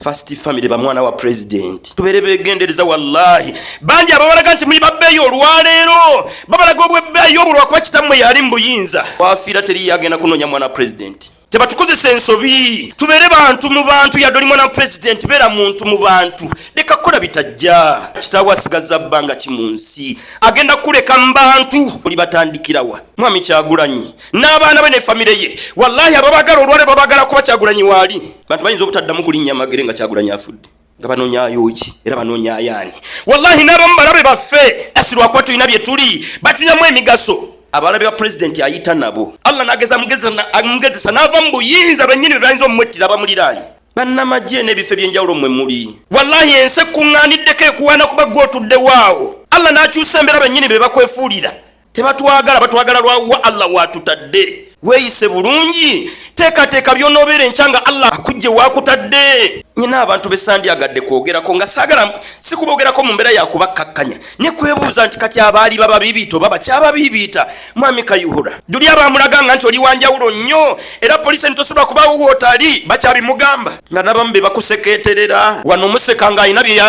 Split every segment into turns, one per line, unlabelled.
First family ba mwana wa president tubere begendereza wallahi banja abawalaga nti muli babbeyo olwaleero babalaga obwebbeyo obulwa kwa kitamwe yali mbuyinza wafira teri yagenda kunonya mwana president tebatukozesa ensobi tubere bantu mu bantu yadoli mwana president bera muntu mu bantu leka kola bitajja kitawa sigaza bbanga kimunsi agenda kuleka mbantu buli batandikirawa mwami Kyagulanyi n'abaana be ne family ye wallahi ababagala olwale babagala kuba Kyagulanyi wali bantu bayinza obutaddamu kulinnya magere nga Kyagulanyi afudde nga banoonya yoki era banoonya ayani wallahi n'abamu balabe baffe asirwa kwa tulina bye tuli batunyamu emigaso abalabe ba president ayita nabo Allah nageza mugezesa nava mbuyinza banyini bayinza omwettira bamuliranye bannamagye n'ebife byenjawulo mwe muli wallahi ense kuŋŋaaniddeko ekuwaana kuba gwotudde waawo Allah n'akyusa embera banyini be bakwefuulira tebatwagala batwagala lwawa Allah watutadde weeyise bulungi teekateeka by'onoobeera enkyanga Allah akujje waakutadde nyina abantu besandyagadde kwogerako nga saagala sikuboogerako mu mbeera yakubakkakkanya ne kwebuuza nti kati abaali bababibiita oba bakyababibiita mwami Kayihura juli abaamulaganga nti oli wanjawulo nnyo era poliisi entosobola kubaawo wootali bakyabimugamba nga nabamu be bakusekeeterera wano omuseka ng'alina bye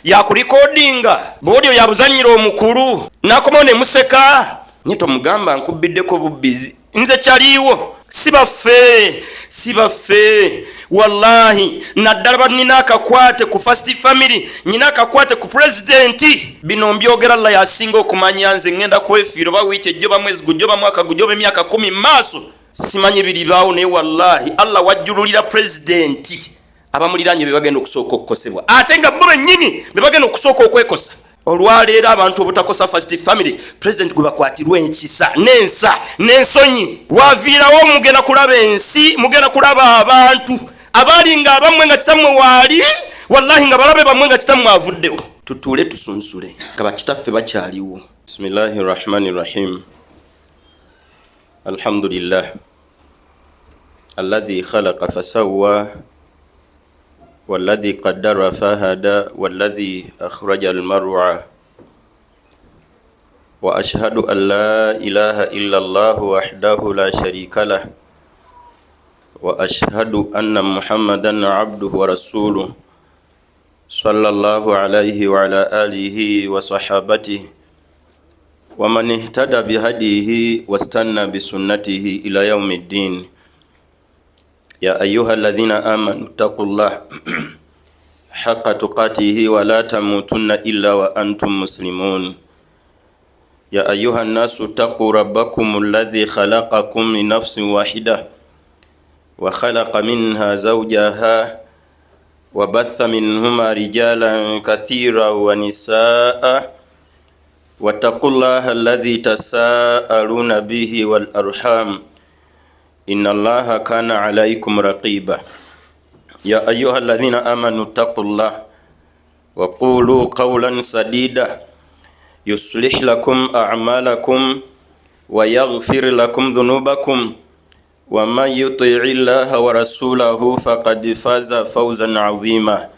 yakulikodinga bw'olyo yabuzannyira omukulu n'akomawo ne museka nye tomugamba nkubbiddeko bubbizi nze kyaliwo sibaffe wallahi naddala banina akakwate ku first family nyina akakwate ku president bino mbyogera Allah yasinga okumanya nze ngenda kwefiiro ba wiiki ejjoba mwezi gujjoba mwaka gujjoba emyaka 10 maaso simanyi biribaawo naye wallahi Allah wajjululira president abamuliranye be bagenda okusooka okukosebwa ate nga bo bennyini be bagenda okusooka okwekosa olwaleero abantu obutakosa first family president gwe bakwatirwa enkisa n'ensonyi waviirawo mugenda kulaba ensi mugenda kulaba abantu abaali nga abamwe nga kitammwe waali wallahi nga balabe bamwe nga kitammwe avuddewo tutuule tusunsule nga bakitaffe bakyaliwo bismillahir rahmanir rahim alhamdulillah alladhi khalaqa fasawwa والذي قدر فهدى والذي أخرج المرعى وأشهد أن لا إله إلا الله وحده لا شريك له وأشهد أن محمدا عبده ورسوله صلى الله عليه وعلى آله وصحابته ومن اهتدى بهديه واستنى بسنته إلى يوم الدين يا أيها الذين آمنوا اتقوا الله حق تقاته ولا تموتن إلا وأنتم مسلمون يا أيها الناس اتقوا ربكم الذي خلقكم من نفس واحدة وخلق منها زوجها وبث منهما رجالا كثيرا ونساء واتقوا الله الذي تساءلون به والأرحام إن الله كان عليكم رقيبا يا أيها الذين آمنوا اتقوا الله وقولوا قولا سديدا يصلح لكم أعمالكم ويغفر لكم ذنوبكم ومن يطع الله ورسوله فقد فاز فوزا عظيما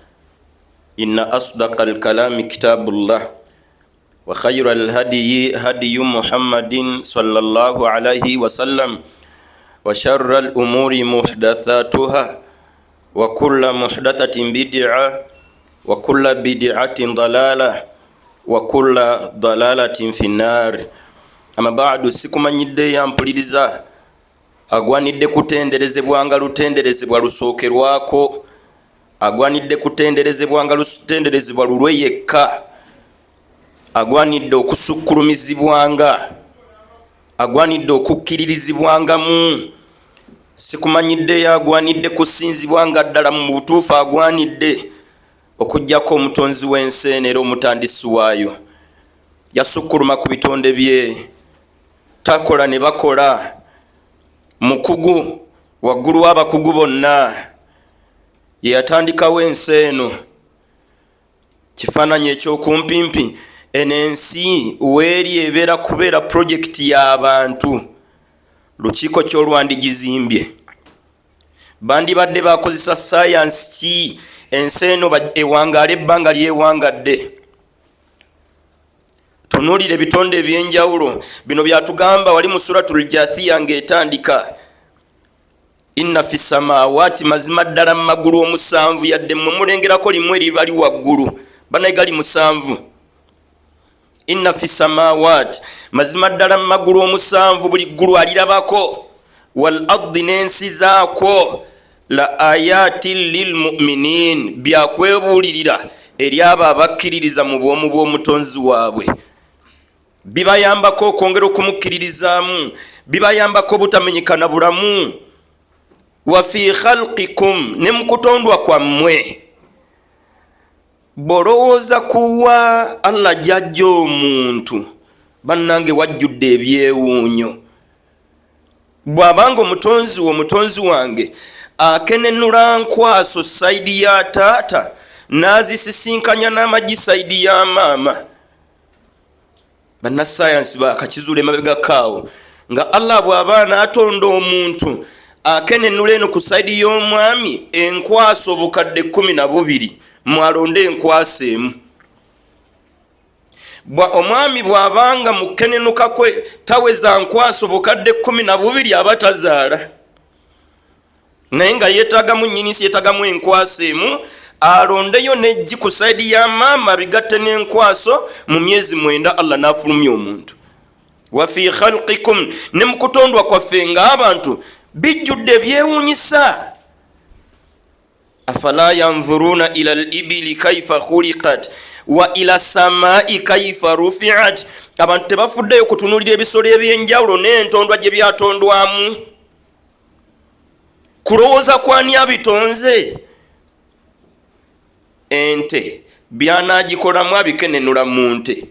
إن أصدق الكلام كتاب الله وخير الهدي هدي محمد صلى الله عليه وسلم وشر الأمور محدثاتها وكل محدثة بدعة وكل بدعة ضلالة وكل ضلالة في النار أما بعد sikumanyidde yampuliriza agwanidde kutenderezebwanga lutenderezebwa lusookerwako agwanidde kutenderezebwanga lutenderezebwa lulwe yekka agwanidde okusukkulumizibwanga agwanidde okukkiririzibwangamu sikumanyidde yagwanidde kusinzibwanga ddala mu butuufu agwanidde okujjako omutonzi w'ensi era omutandisi waayo yasukkuluma ku bitonde bye takola ne bakola mukugu waggulu w'abakugu bonna yeyatandikawo ensi eno kifaananyi ekyokumpimpi enensi weeri ebeera kubeera projekiti y'abantu lukiiko ky'olwandigizimbye bandibadde bakozesa sayansi ki ensi eno ewangaala ebbanga lyewangadde tunuulire ebitonde eby'enjawulo bino byatugamba wali mu suratul Jaathiya ng'etandika inna fi samawati mazima ddala mu magulu omusanvu yadde mmwe mulengerako limu eribali waggulu banaye gali musanvu. Inna fi samawati mazima ddala mu magulu omusanvu buli ggulu alirabako wal ardi n'ensi zaako la ayatin lil mu'minin byakwebulirira eri abo abakkiririza mu bwomu bw'omutonzi waabwe. Bibayambako okwongera okumukkiririzaamu, bibayambako obutamenyekana bulamu. Wa fi khalqikum ne mu kutondwa kwammwe. Bolowooza kuwa Allah jajja omuntu bannange wajjudde ebyewuunyo. Bw'abanga omutonzi wange akenenula nkwaso saidi ya taata n'azisisinkanya n'amagi saidi ya maama. Bannasayansi bakakizuula emabega kaawo nga Allah bw'aba n'atonda omuntu akenenula eno ku saidi y'omwami enkwaso obukadde 12 mwalonde enkwaso emu. Omwami bw'abanga mu kenenuka kwe taweza nkwaso obukadde 12 aba tazaala. Naye nga yeetagamu nnyinisi yeetagamu enkwaso emu alondeyo n'eggi ku saidi ya maama bigatte n'enkwaso mu myezi 9 Allah n'afulumya omuntu. Wa fi khalqikum ne mu kutondwa kwaffe ng'abantu bijjudde ebyewuunyisa. Afala yanzuruna ila al-ibili kaifa khuliqat wa ila samai kaifa rufi'at. Abantu tebafuddeyo kutunulira ebisolo ebyenjawulo n'entondwa gye byatondwamu. Kulowooza kwani abitonze? Ente byanagikolamu abikenenula mu nte.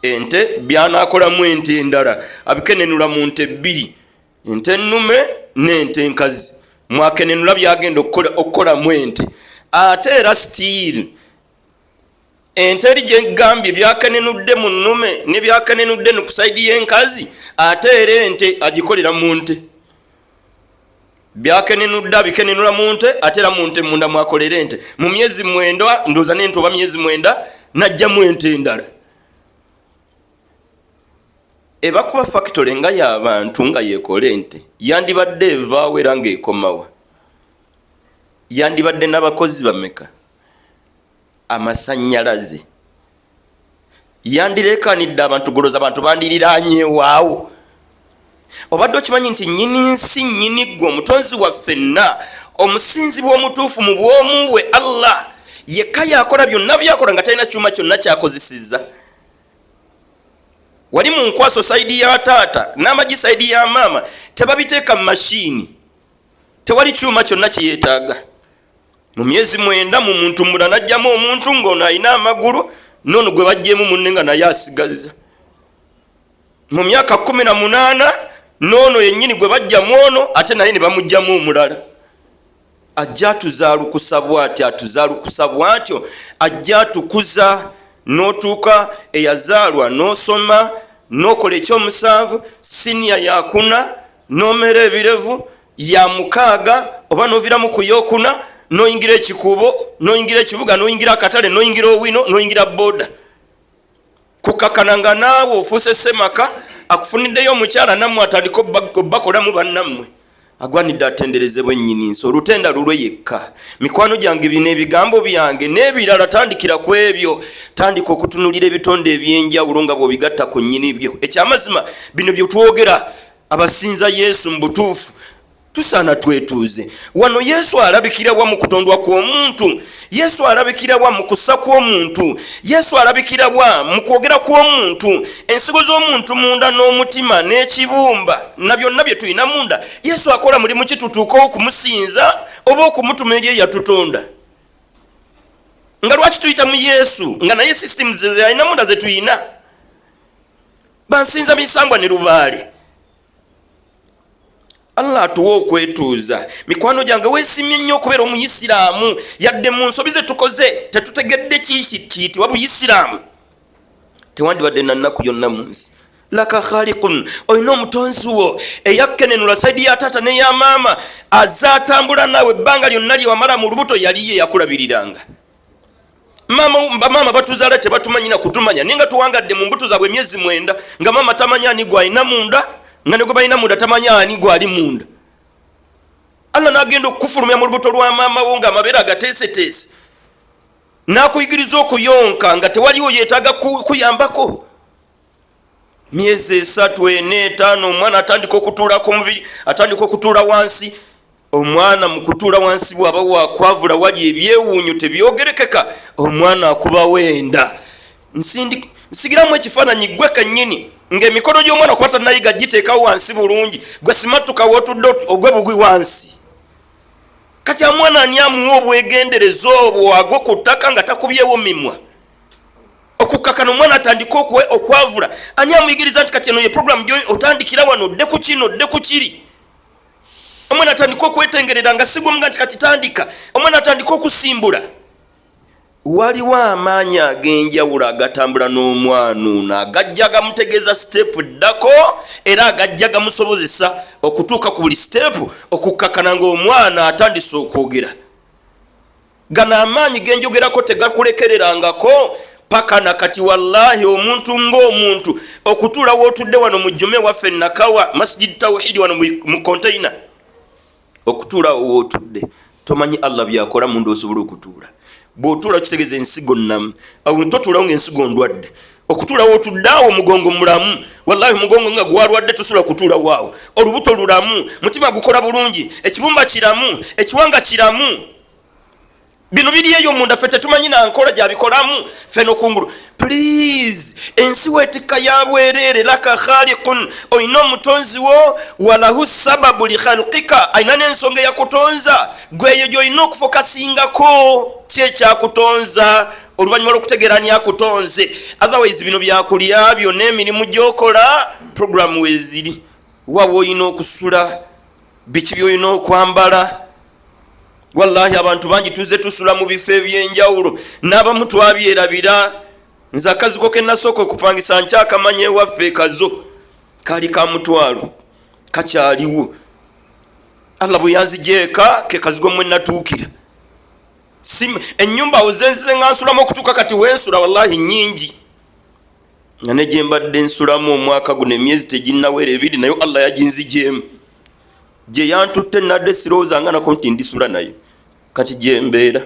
Ente byanakolamu ente endala abikenenula mu nte 2, ente nnume n'ente nkazi. Mwakenenula byagenda okukolamu ente. Ate era still ente eri gye gambye byakenenudde mu nnume ne byakenenudde ne ku saidi y'enkazi, ate era ente agikolera mu nte. Byakenenudde abikenenula mu nte ate era mu nte munda mwakolera ente. Mu myezi 9 ndooza n'ente oba myezi 9 najjamu ente endala. Ebakuba factory nga y'abantu nga yekola ente yandibadde evaawo era ng'ekomawa. Yandibadde n'abakozi bameka? Amasannyalaze yandirekanidde abantu goloza abantu bandiriraanye waawo. Obadde okimanyi nti nnyini nsi nnyini ggwe omutonzi waffenna omusinzi bw'omutuufu mu bwomu bwe Allah yekka yakola byonna byakola nga talina kyuma kyonna kyakozesezza. Wali mu nkwaso saidi ya taata n'amagi saidi ya maama tebabiteeka mu mashini, tewali kyuma kyonna kiyeetaaga. Mu myezi 9 mu muntu mulala najjamu omuntu ng'ono alina amagulu n'ono gwe bajjeemu munne nga naye asigaza. Mu myaka 18 n'ono yennyini gwe bajjamu ono ate naye ne bamugjamu omulala. Ajja atuzaalukusa bw'ati atuzaalukusa bw'atyo, ajja atukuza n'otuuka eyazaalwa n'osoma n'okola ekyomusanvu siniya yakuna n'omera ebirevu ya 6 oba n'oviramu ku yokuna n'oyingira ekikubo n'oyingira ekibuga n'oyingira akatale n'oyingira owino n'oyingira boda. Kukakana nga naawe ofuuse semaka akufuniddeyo omukyala nammwe atandika obbakolamu bannammwe. Agwanidde atenderezebwa ennyini nsi olutenda lulwe yekka. Mikwano gyange bino ebigambo byange n'ebirala tandikira ku ebyo. Tandika okutunulira ebitonde ebyenjawulo nga bw'obigatta ku nnyini byo. Ekyamazima bino bye twogera abasinza Yesu mu butuufu tusaana twetuuze. Wano Yesu alabikira wa mu kutondwa kw'omuntu. Yesu alabikira wa mu kussa kw'omuntu. Yesu alabikira wa mu kwogera kw'omuntu. Ensigo z'omuntu munda n'omutima n'ekibumba na byonna bye tulina munda. Yesu akola mulimu ki tutuuka okumusinza oba okumutuma eri eyatutonda? Nga lwaki tuyita mu Yesu nga naye systems ze alina munda ze tuyina? Bansinza misambwa ne lubaale. Allah atuwa okwetuuza. Mikwano gyange weesimye nnyo okubeera omuyisiraamu yadde mu nsobi ze tukoze tetutegedde kiyitibwa buyisiraamu. Tewandibadde na nnaku yonna mu nsi. Laka khaliqun oyina omutonzi wo eyakkenenula saidi ya taata n'eya maama azaatambula naawe ebbanga lyonna lyewamala mu lubuto yali ye yakulabiriranga. Maama batuzaala tebatumanyina kutumanya naye nga tuwangadde mu mbuto zaabwe emyezi 9 nga maama tamanya ani gwe alina munda ngane go bayina munda tamanya ani gwali munda. Allah nagenda okufulumya mu lubuto lwa mama wo nga amabere agateeseteese n'akuyigiriza okuyonka nga tewaliwo yeetaaga kuyambako. Myezi 3, 4, 5 omwana atandika okutuula ku mubiri, atandika okutuula wansi. Omwana mu kutuula wansi bw'aba wakwavula wali ebyewuunyo tebyogerekeka, omwana akuba wenda. Nsigiramu ekifaananyi gwe kennyini ng'emikono gy'omwana kwata nayiga giteekawo wansi bulungi, gwe simatuka wotudde ogwe bugwi wansi. Kati omwana ani amuwa obwegendereza obwo agwe ku ttaka nga takubyewo mimwa? Okukakana omwana atandika okwavula, ani amuyigiriza nti kati eno ye programu gyo otandikira wano odde ku kino odde ku kiri? Omwana atandika okwetengerera nga sigomga nti kati tandika. Omwana atandika okusimbula. Waliwo amaanyi ag'enjawulo agatambula n'omwana ono agajja gamutegeeza step ddako era agajja gamusobozesa okutuuka ku buli step okukakana ng'omwana atandise okwogera. Gano amaanyi genjogerako tegakulekererangako paka nakati. Wallahi omuntu ng'omuntu okutuula wootudde wano mu jjume waffe Nakawa Masjid Tawhid wano mu container, okutuula wootudde tomanyi Allah byakola mundu osobola okutuula. Bw'otuula kitegeeza ensigo nnamu, awo totuulawo ng'ensigo ndwadde. Okutuula wootudde awo mugongo mulamu, wallahi mugongo nga gwalwadde tosobola kutuula waawo. Olubuto lulamu, mutima gukola bulungi, ekibumba kiramu, ekiwanga kiramu. Bino biri eyo munda ffe tetumanyi nankola gyabikolamu ffe n'okungulu. Please, ensi weetikka ya bwereere, laka khaliqun, oyina omutonzi wo, walahu sababu li khalqika, ayina n'ensonga eyakutonza, gwe eyo gy'olina okufokasingako kyekyakutonza oluvannyuma lw'okutegeera ani akutonze. Otherwise bino byakulya byonna emirimu gy'okola programu weeziri. Wawe olina okusula, biki by'olina okwambala. Wallahi abantu bangi tuze tusula mu bifo eby'enjawulo n'abamu twabyerabira. Nze akaziko ke nasooka okupangisa nkyakamanyi ewaffe kazo kaali ka mutwalo kakyaliwo. Allah bwe yanzigyeka ke kazigo mwe natuukira. Ennyumba ozenzize nga nsulamu okutuuka kati wensula wallahi nyingi. Nga ne gye mbadde nsulamu omwaka guno emyezi teginnawera 2 nayo Allah yaginzigyemu. Gye yantutte nadde sirowooza nga nako nti ndisula nayo. Kati gye mbeera.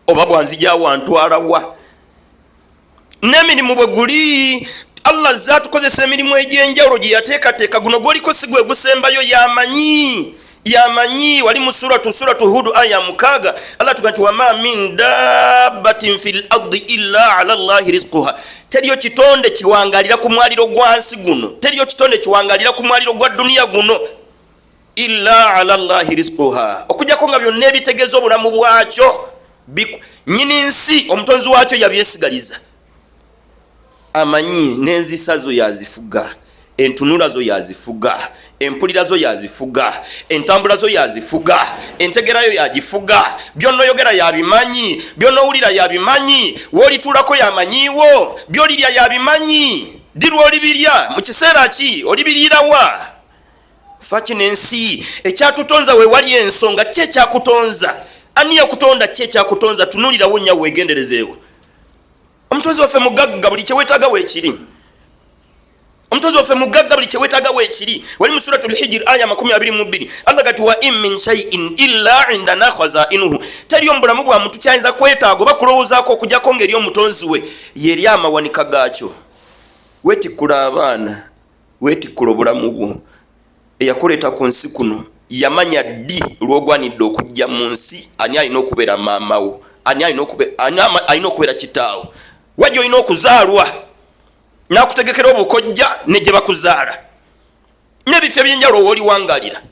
Oba bwanzija wantwala wa? N'emirimu bwe guli Allah zaatukozesa emirimu egy'enjawulo gye yateekateeka. Guno gwoliko si gwe gusembayo yamanyi wali mu suratu Hud aya 6 Allah tuga nti wama min dabbatin fil ardi illa ala Allahi rizquha. Teriyo kitonde kiwangalira ku mwaliro gwansi guno, teriyo kitonde kiwangalira ku mwaliro gwa dunia guno illa ala Allahi rizquha. Okujjako nga byonna ebitegeeza obulamu bwakyo nyini nsi omutonzi wakyo yabyesigaliza. Amanyi n'enzisa zo yazifuga, entunula zo yazifuga, empulira zo yazifuga, entambula zo yazifuga, entegera yo yagifuga, byonna oyogera yabimanyi, byonna owulira yabimanyi, woolituulako yamanyiwo, byolirya yabimanyi, dirwa olibirya mu kiseera ki, olibirirawa. Fakino ensi ekyatutonza we wali ensonga kye kyakutonza, ani yakutonda kye kyakutonza, tunulirawo nnyo weegenderezeewo. Omutonzi waffe mugagga buli kye weetaaga weekiri. Omutonzi waffe mugagga buli kye weetaaga weekiri. Wali mu suratul Hijr aya 22 Allah gati wa in min shay'in illa indana khazainuhu. Teriyo mu bulamu bwa muntu kyayinza kwetaaga oba kulowoozaako okujjako ng'eri omutonzi we yeri amawanika gaakyo. Weetikkula abaana, weetikkula obulamu bwo. Eyakuleeta ku nsi kuno yamanya ddi lw'ogwanidde okujja mu nsi, ani alina okubeera maamawo, ani alina okubeera kitaawo. Wajja olina okuzaalwa n'akutegekera obukojja ne gye bakuzaala n'ebifo ebyenjawulo wooli wangalira.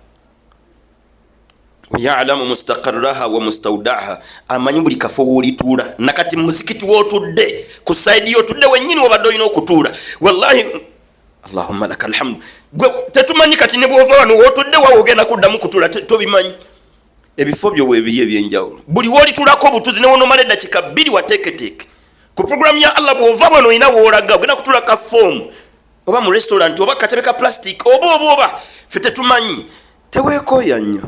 Ya'lamu mustaqarraha wa mustawda'aha, amanyi buli kafo woolituula. Nakati muzikiti wootudde ku sayidi yotudde wennyini wobadde olina okutuula. Wallahi Allahumma lakal hamd. Gwe tetumanyi kati ne bw'ova wano wootudde wawe ogenda kuddamu kutuula tobimanyi. Ebifo byo weebiri ebyenjawulo. Buli woolituulako obutuzi ne wonomala eddakiika 2 wateeketeeke. Ku programu ya Allah bw'ova wano olina woolaga ogenda kutuula ka foomu oba mu restaurant oba katebe ka plastic oba ffe tetumanyi. Teweekooya nnyo.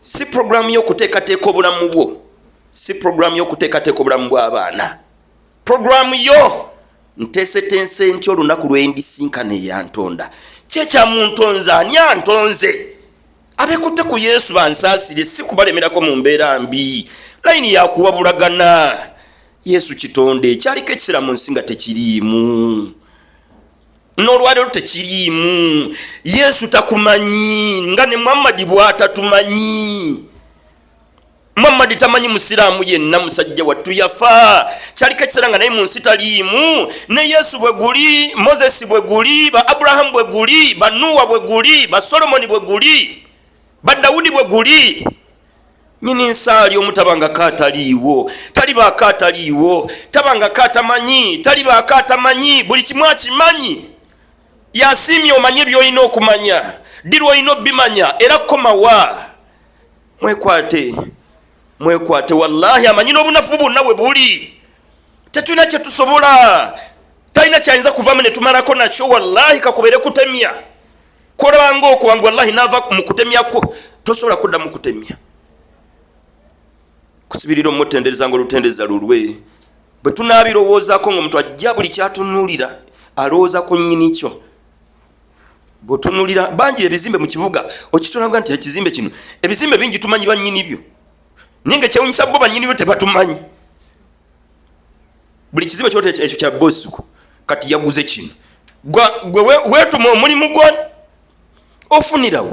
Si programu y'okuteekateeka obulamu bwo, si programu y'okuteekateeka obulamu bw'abaana. Programu yo nteeseteese ntya olunaku lwendisinkana yantonda kyekya muntonza ani antonze abekutte ku Yesu bansaasire si kubalemerako mu mbeera mbi layini yakuwabulagana Yesu kitonde ekyaliko ekisera mu nsi nga tekiriimu n'olwaleero tekiriimu Yesu takumanyi nga ne Muhammadi bw'atatumanyi Muhammadi tamanyi musiraamu yenna musajja wattu yafa kyaliko ekisera nga naye mu nsi taliimu ne Yesu bwe guli Moses bwe guli ba Abraham bwe guli ba Nuwa bwe guli ba Solomoni bwe guli ba Dawudi bwe guli nyini nsaali omutabanga kataliiwo taliba kataliiwo tabanga katamanyi taliba katamanyi buli kimu akimanyi yasimye omanye by'olina okumanya diri olina obimanya era komawa mwekwate wallahi amanyi n'obunafu bwonna bwe buli tetulina kye tusobola talina kyayinza kuvamu ne tumalako nakyo wallahi kakubere kutemya kolabanga okwo wange wallahi naava mu kutemyako tosobola kudda mu kutemya kusibirira omutendereza ngo olutendeza lulwe bwe tunabirowoozaako ng'omuntu ajja buli kyatunuulira alowooza ku nnyini kyo bw'otunuulira bangi ebizimbe mu kibuga okitulanga nti ekizimbe kino ebizimbe bingi tumanyi bannyini byo naye nga kyewunyisa bo bannyini byo tebatumanyi buli kizimbe kyote ekyo kya Bosco kati yaguze kino gwe weetuma omulimu gwo ofunirawo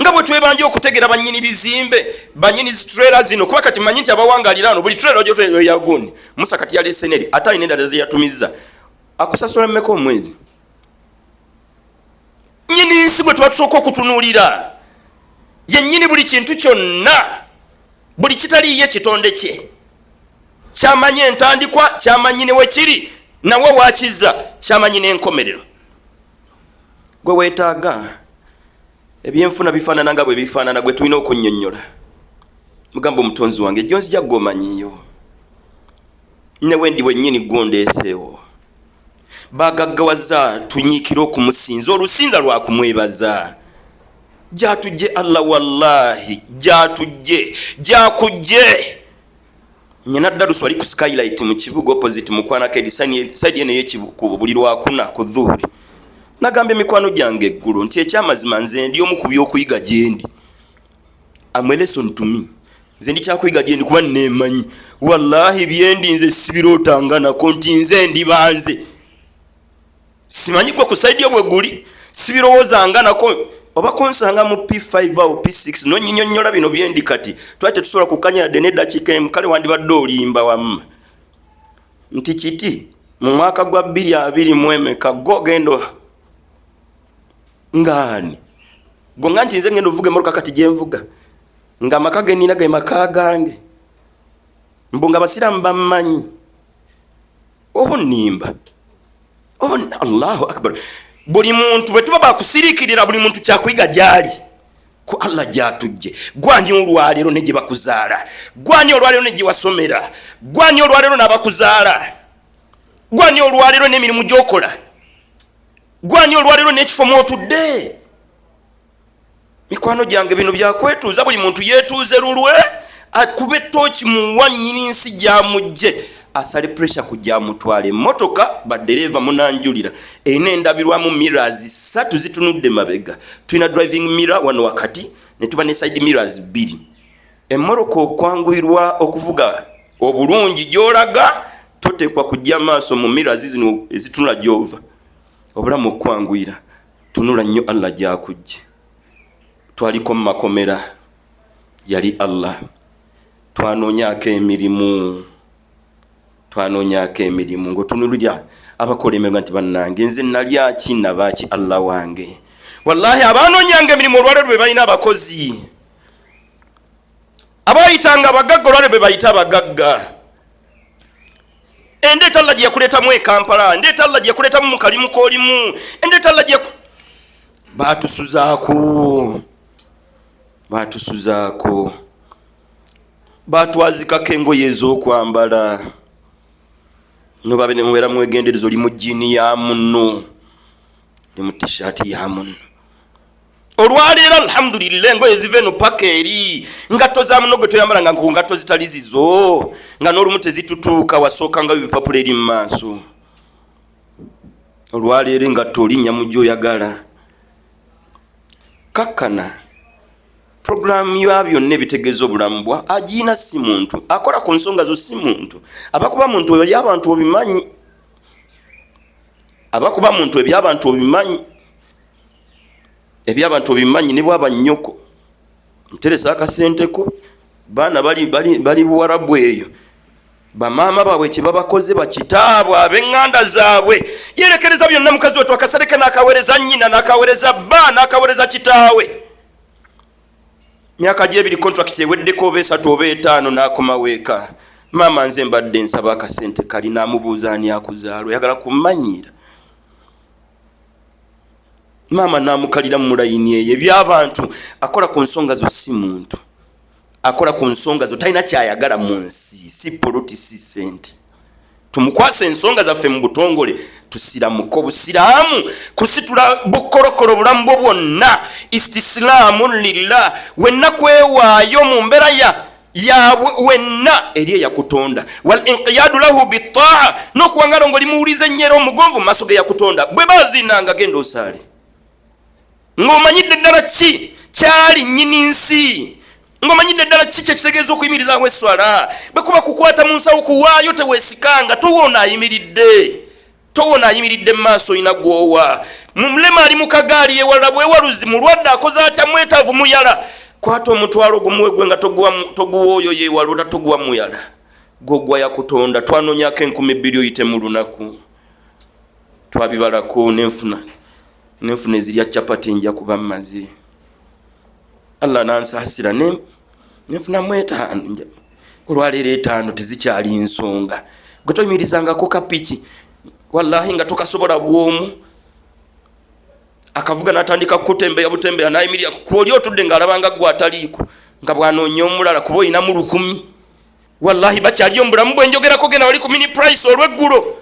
nga bwe twebanja okutegera bannyini bizimbe bannyini zitrela zino kuba kati manyi nti abawangalirano buli trela ojo yagoni Musa kati yali seneri ate ine endala ze yatumiza akusasula mmeka omwezi nyini nsi bwe tubatusooka okutunuulira yennyini buli kintu kyonna buli kitaliiyo kitonde kye kyamanyi entandikwa kyamanyi ne wekiri nawe wakiza kyamanyi n'enkomerero gwe weetaaga ebyenfuna bifaanana nga bwe bifaanana gwe tulina okunnyonnyola mugamba omutonzi wange gyonzija gwomanyiyo ne wendi wennyini gondeeseewo bagaggawaza tunyiikira okumusinza olusinza lwa kumwebaza gyatujje Allah wallahi gyakujje nyina Darusu wali ku Skylight mu kibuga opposite mukwana kedi side ene y'ekibuga buli lwakuna ku dhuuri nagambye mikwano gyange eggulu nti ekyamazima nze ndi omu ku by'okuyiga gyendi amwe lesson to me nze ndi kyakuyiga gyendi kuba neemanyi wallahi byendi nze sibirotanganako nti nze ndi banze simanyi gwe ku side yobwe guli sibirowoozanganako oba konsanga mu P5 au P6 nonyinyonnyola bino byendi kati twate tusobola kukanya dene dakika kale wandibadde olimba wamma nti kiti mu mwaka gwa 2020 go gendo ngani gonga nti nze ngendo vuga emoruka kati gyenvuga nga makage nina ge makagange mbonga basiramu bammanyi nimba Allahu akbar buli muntu bwe tuba bakusirikirira buli muntu kyakuyiga gyali ku Allah gyatujje gwani olwalero ne gye bakuzaala gwani olwalero ne gye wasomera gwani olwalero n'abakuzaala gwani olwalero n'emirimu gy'okola gwani olwalero n'ekifo mwotudde mikwano gyange bino byakwetuuza buli muntu yeetuuze lulwe akube ettooki mu wannyini nsi gyamujje asale pressure kujja mutwale motoka badereva munanjulira ene endabirwamu mirrors 3 zitunudde mabega tulina driving mirror wano wakati ne tuba ne side mirrors 2 emmoroko kwangwirwa okuvuga obulungi gyolaga totekwa kujja maaso mu mirrors zino ezitunula gyova obulamu okwangwira tunula nnyo Allah gyakujje twaliko makomera yali Allah twanonyako emirimu ngotunulira abakola emirimu nti bannange nze nalya ki nabaki Allah wange wallahi abanonyanga emirimu olwalero be balina abakozi abayitanga abagagga olwalero be bayita abagagga endeeta Allah gye yakuleetamu e Kampala endeeta Allah gye yakuleetamu mu kalimu koolimu endeeta Allah gye baatusuzaako baatwazikako engoye ez'okwambala no babe ne mubeera mwegenderezo oli mu jini ya munno ne mu t-shirt ya munno olwaleero alhamdulillah engoye zive no paka eri ngatto za munogo toyambala nga ngatto zitali zizo nga n'olumu tezitutuuka wasooka nga bipapula eri mu maaso olwaleero nga tolinnya mu gy'oyagala. Kakkana programu ya byonna ebitegeeza obulamu bwa agiina si muntu, akola ku nsonga zo si muntu. Abakuba muntu eri abantu obimanyi, abakuba muntu eby'abantu obimanyi, eby'abantu obimanyi ne bwaba nnyoko nteresa akasenteko baana bali buwarabu eyo bamaama baabwe kye babakoze bakitaabwe ab'eŋŋanda zaabwe yerekereza byonna mukazi wetu akasereke n'akaweereza nnyina n'akaweereza bba n'akaweereza kitaawe. Myaka gy'ebiri contract eweddeko oba 3 oba 5 n'akoma weeka. Maama nze mbadde nsaba akasente kali n'amubuuza ani akuzaala oyagala kummanyiira. Maama n'amukalira mu layini eyo eby'abantu akola ku nsonga zo si muntu. Akola ku nsonga zo talina kyayagala mu nsi si poloti si sente. Tumukwasa ensonga zaffe mu butongole tusiramuko busiraamu kusitula bukorokoro bulamu bwo bwonna istislaamu lillah wenna kwewaayo mu mbeera ya wenna eri yakutonda wal inqiyadu lahu bitaa n'okuwangala ng'oli muwulize nnyera omugonvu mu maaso ge yakutonda bwe bazinanga genda osaale ng'omanyidde ddala ki kyali nnyini nsi ng'omanyidde ddala ki kyekitegeeza okuyimirizaawo esswala bwe kuba kukwata mu nsawo kuwaayo teweesikanga towoona ayimiridde mu maaso olina gwowa mulema ali mu kagaali ewalala bwewaluzi mulwadde akoze atya mwetaavu muyala kwata omutwalo gumuwe gwe nga toguwa oyo yeewalula toguwa muyala gwogwa yakutonda twanonyako 2,000 oyite mu lunaku twabibalako nenfuna ezirya capati nja kuba mmaze Allah nansaasira nenfuna mu 5 olwaleero 5 tezikyali nsonga gwe toyimirizangako kapiki wallahi nga tokasobola bwomu akavuga natandika kutembeya butembeya nayimirira kwoli otudde ng'alabanga gwe ataliiko nga bwanoonya omulala kuba oyina mu 1000 wallahi bakyali omubulamu bwenjogerako gena wali ku mini price olw'eggulo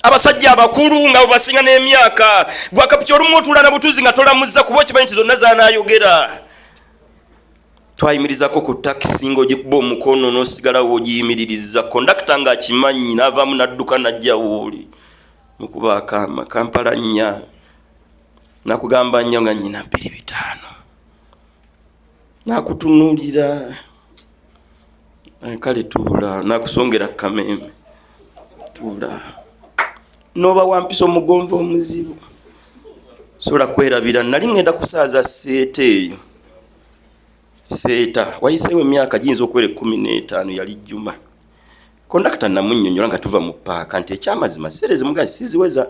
abasajja abakulu nga basinga n'emyaka gwakapiki olumu otula na butuzi nga tolamuzza kuba okimanyi nti zonna zaanaayogera twayimirizako ku takisi ng'ogikuba omukono n'osigalawo ogiyimiriririza kondakita ng'akimanyi n'avaamu n'adduka n'ajjawo oli mukuba akaama Kampala nnya nakugamba nnyo nga nnyina 2,500 nakutunuulira kale tuula nakusongera kameme tuula noba wampisa omugonvu omuzibu sobola kwerabira nali ngenda kusaaza seeta eyo seeta wayiseewo emyaka giyinza okuwera 15 yali jjuma kondakita namunnyonnyola nga tuva mu paaka nti ekyamazima serezi mugazi siziweza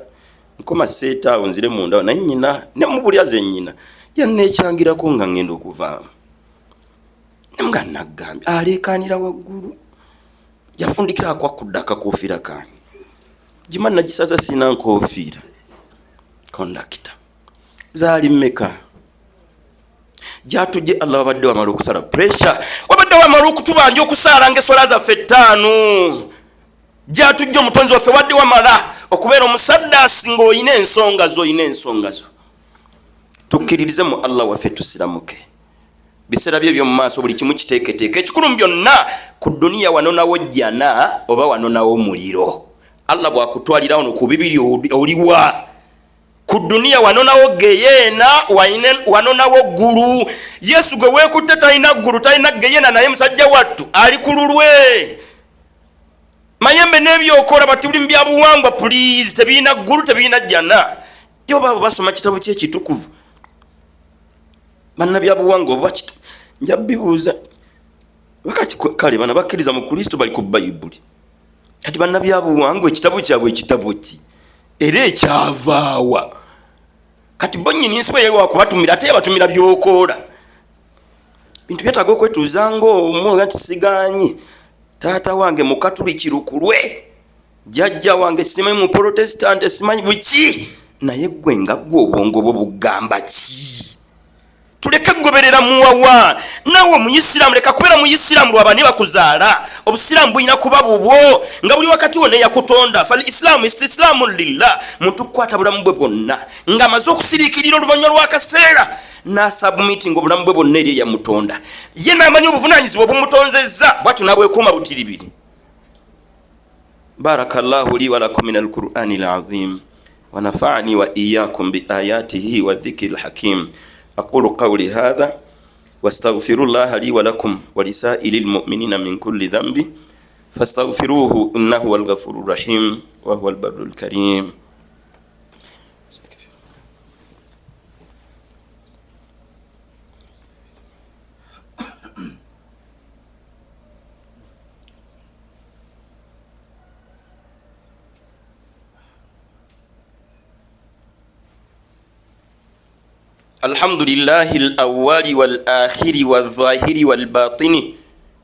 nkoma seeta awo nzire munda naye nnyina ne mu bulya ze nnyina yanneekyangirako nga ngenda okuvaamu nga naggambye aleekaanira waggulu yafundikira akwakudde akakofiira kange gima nagisaza sina nkofiira kondakita zaali mmeka gyatujje Allah wabadde wamala okusala pressure wabadde wamala okutubanja okusaala ng'eswala zaffe 5 gyatujje omutonzi waffe wadde wamala okubeera omusaddaasi ng'olina ensonga zo tukkiririze mu Allah waffe tusiramuke biseera bye by'omu maaso buli kimu kiteeketeeke ekikulu mu byonna ku duniya wanonawo jjana oba wanonawo muliro Allah bwakutwalira ono ku bibiri oliwa ku duniya wanonawo geyeena wanonawo ggulu Yesu gwe weekutte talina ggulu talina geyeena naye musajja wattu ali ku lulwe mayembe n'ebyokola bati buli mbya buwangwa please tebiina ggulu tebiina jjana yo baabo basoma kitabo ky'ekitukuvu bannabya buwangwa oba nja bibuuza wakati kale bana bakkiriza mu Kristo bali ku Bayibuli kati bannabya buwangwa ekitabo kyabwe ekitabo ki era ekyavaawa kati bonyini nsi bwe yewa kubatumira ate yabatumira byokoola bintu byetaaga okwetuuza ng'omu nti sigaanyi taata wange mu Katuliki lukulwe jjajja wange simanyi mu Protestant simanyi buki naye gwe nga gwe obwongo bwo bugamba ki tuleke kugoberera muwawa nawe muyisiramu leka kubeera muyisiramu lwabani bakuzaala obusiraamu bulina kuba bubwo nga buli wakati wonna yakutonda fal islaamu istislaamu lillah muntu kukwata bulamu bwe bwonna ng'amaze okusiriikirira oluvannyuma lw'akaseera n'asubmiting obulamu bwe bwonna eri eyamutonda ye n'amanyi obuvunaanyizibwa obumutonzezza bwatyo n'abwekuuma butiribiri. Barakallahu li wa lakum min al-Qur'ani al-azim. ونفعني وإياكم بآياته والذكر الحكيم. أقول قولي هذا واستغفر الله لي ولكم ولسائر المؤمنين من كل ذنب فاستغفروه إنه هو الغفور الرحيم وهو البر الكريم. الحمد لله الأول والآخر والظاهر والباطن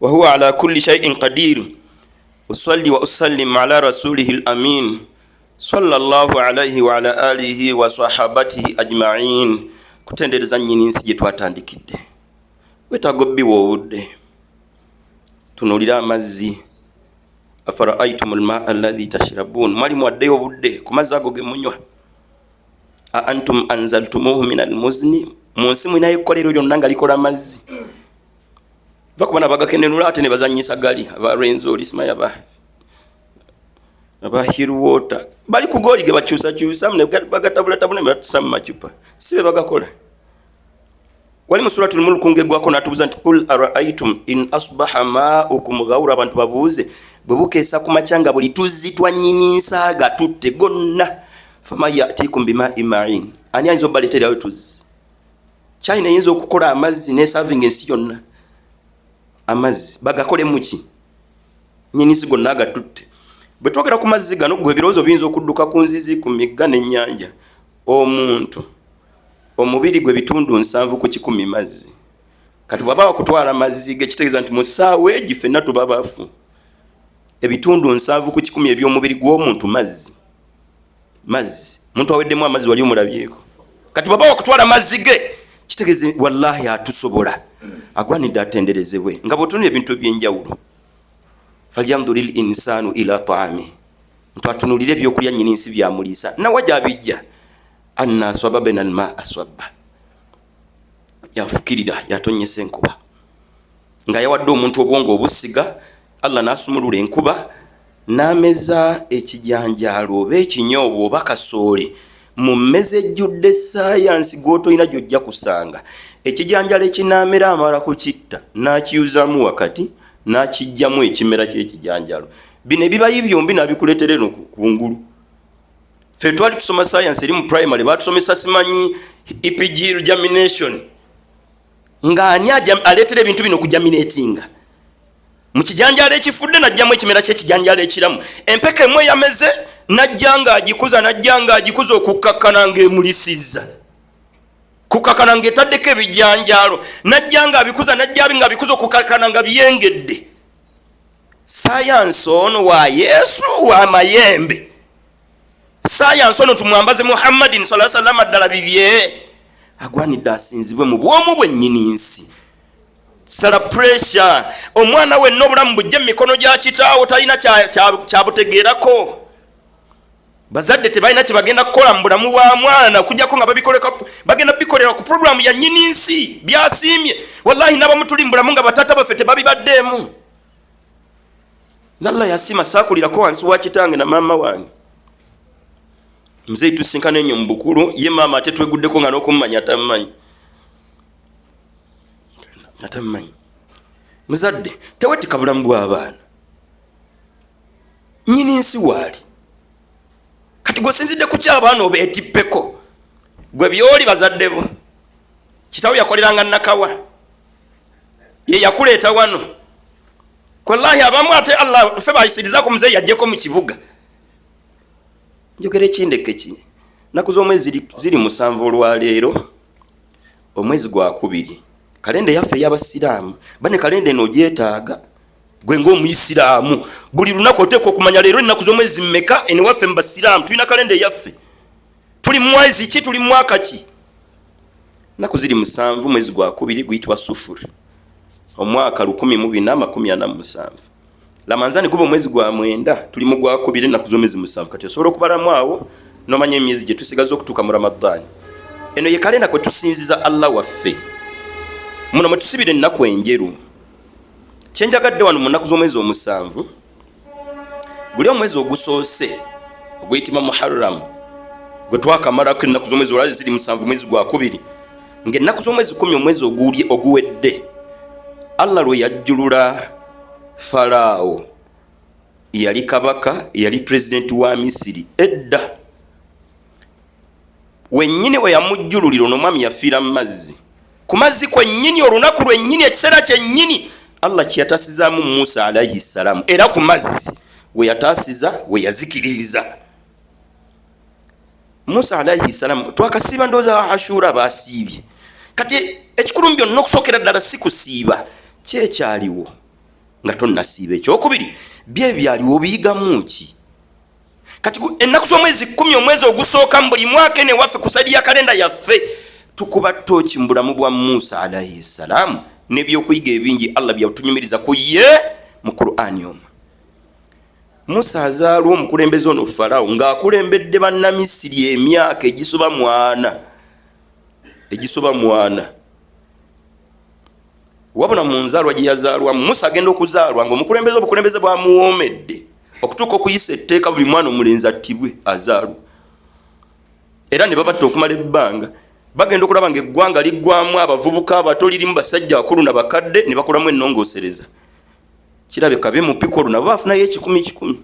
وهو على كل شيء قدير. أصلي وأسلم على رسوله الأمين صلى الله عليه وعلى آله وصحابته أجمعين. kutendereza nyini nsi gyetwatandikidde wetagobbi wowudde tunulira amazzi afara'aytumul ma'a alladhi tashrabun mwali mwaddeyo obudde ku mazzi ago ge munywa antum anzaltumuhu minal muzni munsi mwinayo ekkolero lyonna nga likola amazzi vakubana bagakenenula ate ne bazanyisa gali aba Renzo Lismaya aba Hirwater bali ku goli ge bakyusa ne bagatabula tabula ne batsa mu macupa sibe bagakola wali mu suratul mulk ngegwako natubuza nti qul ara'aytum in asbaha ma'ukum ghawra abantu babuze bwe bukeesa ku macanga buli tuzzi twanyininsa gatutte gonna fama yatikum bima'in ma'in ani anzo baletera tuzzi China yinzo okukola amazzi ne serving ensi yonna amazzi bagakole muki nyinisi gonna gatutte bwe twogera ku mazzi gano gwe birozo binzo okudduka ku nzizi ku migga n'ennyanja omuntu omubiri gwe bitundu 7 ku 10 mazzi kati baba wakutwala mazzi ge kitegeeza nti musaawe gifenna tubabafu ebitundu 7 ku 10 eby'omubiri gw'omuntu mazzi muntu aweddemu amazzi wali omulabyeko kati baba wakutwala mazzi ge kitegeeze wallahi atusobola agwanidde atenderezebwe nga bwotunira ebintu by'enjawulo falyanzuril insanu ila ta'ami muntu atunulire ebyokulya nnyini nsi byamuliisa nawe gyabijja anna swababena alma aswabba yafukirira yatonyesa enkuba nga yawadde omuntu obwongo obusiga Allah n'asumulula enkuba n'ameza ekijanjalo oba ekinyoobo oba kasoole mu mmeza ejjudde science gw'otolina gy'ojja kusanga ekijanjalo ekinaamera amala kukitta n'akiyuzamu wakati n'akijjamu ekimera ky'ekijanjalo bino ebibayi byombi n'abikuleetera eno kungulu fe twali tusoma science eri mu primary batusomesa simanyi EPG germination nga ani aleetera ebintu bino kujaminatinga mu kijanjalo ekifudde najjamu ekimera ky'ekijanjalo ekiramu empeka emwe yameze najjanga agikuza okukakkana ng'emulisizza kukakkana ng'etaddeko ebijanjalo najjanga abikuza nga abikuza okukakkana nga byengedde science ono wa Yesu wa mayembe science ono tumwambaze Muhammadin sallallahu alaihi wasallam ddala bibye agwanidde asinzibwe mu bwomu bwennyini nsi sala pressure omwana we n'obulamu bujja mu mikono gya kitaawo talina kyabutegeerako bazadde tebalina kye bagenda kukola mu bulamu bwa mwana okujjako nga bagenda bikolera ku programu ya nnyini nsi byasiimye wallahi n'abamutuli mu bulamu nga bataata baffe tebabibaddeemu Allah yasima saakulirako wansi wa kitange na maama wange mzee tusinkana ennyo mu bukulu ye maama ate tweguddeko nga n'okumumanya atamumanyi muzadde tewetika bulamu bw'abaana nnyini nsi waali kati gwesinzidde ku ky'abaana obeetippeko gwe byoli bazadde bo kitawo yakoleranga nakawa ye yakuleeta wano wallahi abamu ate Allah ffe bayisiriza ku muzeeyi yajjeko mu kibuga njogera ekindeke ki naku z'omwezi ziri 7 olwaleero omwezi gwa 2 kalenda yaffe y'abasiraamu bane kalenda eno gyetaaga gwe ng'omuyisiraamu buli lunaku oteekwa okumanya leero ennaku z'omwezi mmeka eno waffe mu basiraamu tulina kalenda eyaffe tuli mwezi ki tuli mwaka ki naku ziri 7 mwezi gwa 2 guyitibwa sufuri omwaka 1447 lamanzani guba omwezi gwa 9 tuli mu gwa 2 naku z'omwezi 7 kati osobola okubalamu awo nomanya emyezi gye tusigaza okutuuka mu Ramadani eno ye kalenda kwe tusinziza Allah waffe muno mwe tusibira ennaku enjeru kyenjagadde wano mu nnaku z'omwezi 7 guli omwezi ogusoose oguyitibwa Muharram gwe twakamalako ennaku z'omwezi olwazi ziri 7 mwezi gwa 2 ng'ennaku z'omwezi 10 omwezi oguwedde Allah lwe yajjulula Farao yali kabaka yali president wa Misiri edda wennyini we yamujjululira n'omwami yafiira mu mazzi ku mazzi kwennyini olunaku lwennyini ekiseera kyennyini Allah kyeyataasizaamu Musa alayhi salamu era ku mazzi we yataasiza we yazikiririza Musa alayhi salamu twakasiiba ndooza Ashura baasiibye kati ekikulu byonna okusookera ddala si kusiiba kyekyaliwo nga tonnasiiba ekyokubiri bye byaliwo biyigamu ki kati ennaku z'omwezi 10 omwezi ogusooka mu buli mwaka ene waffe ku saidi ya kalenda yaffe tukuba ttooki mu bulamu bwa Musa alayhi salamu n'ebyokuyiga ebingi Allah byatunyumiriza ku ye mu Qur'ani omwo. Musa azaalwa omukulembeze ono Farao ng'akulembedde bannamisiri emyaka egisoba 4 wabona mu nzaalwa gye yazaalwa Musa agenda okuzaalwa ng'omukulembeze obukulembeze bwamuwoomedde okutuuka okuyisa etteeka buli mwana omulenzi attibwe azaalwa era ne babatta okumala ebbanga bagenda okulaba ng'eggwanga liggwamu abavubuka abato lirimu basajja bakulu na bakadde ne bakolamu ennongoosereza kirabe kabe mu pikolo nabo bafunayo 10 ne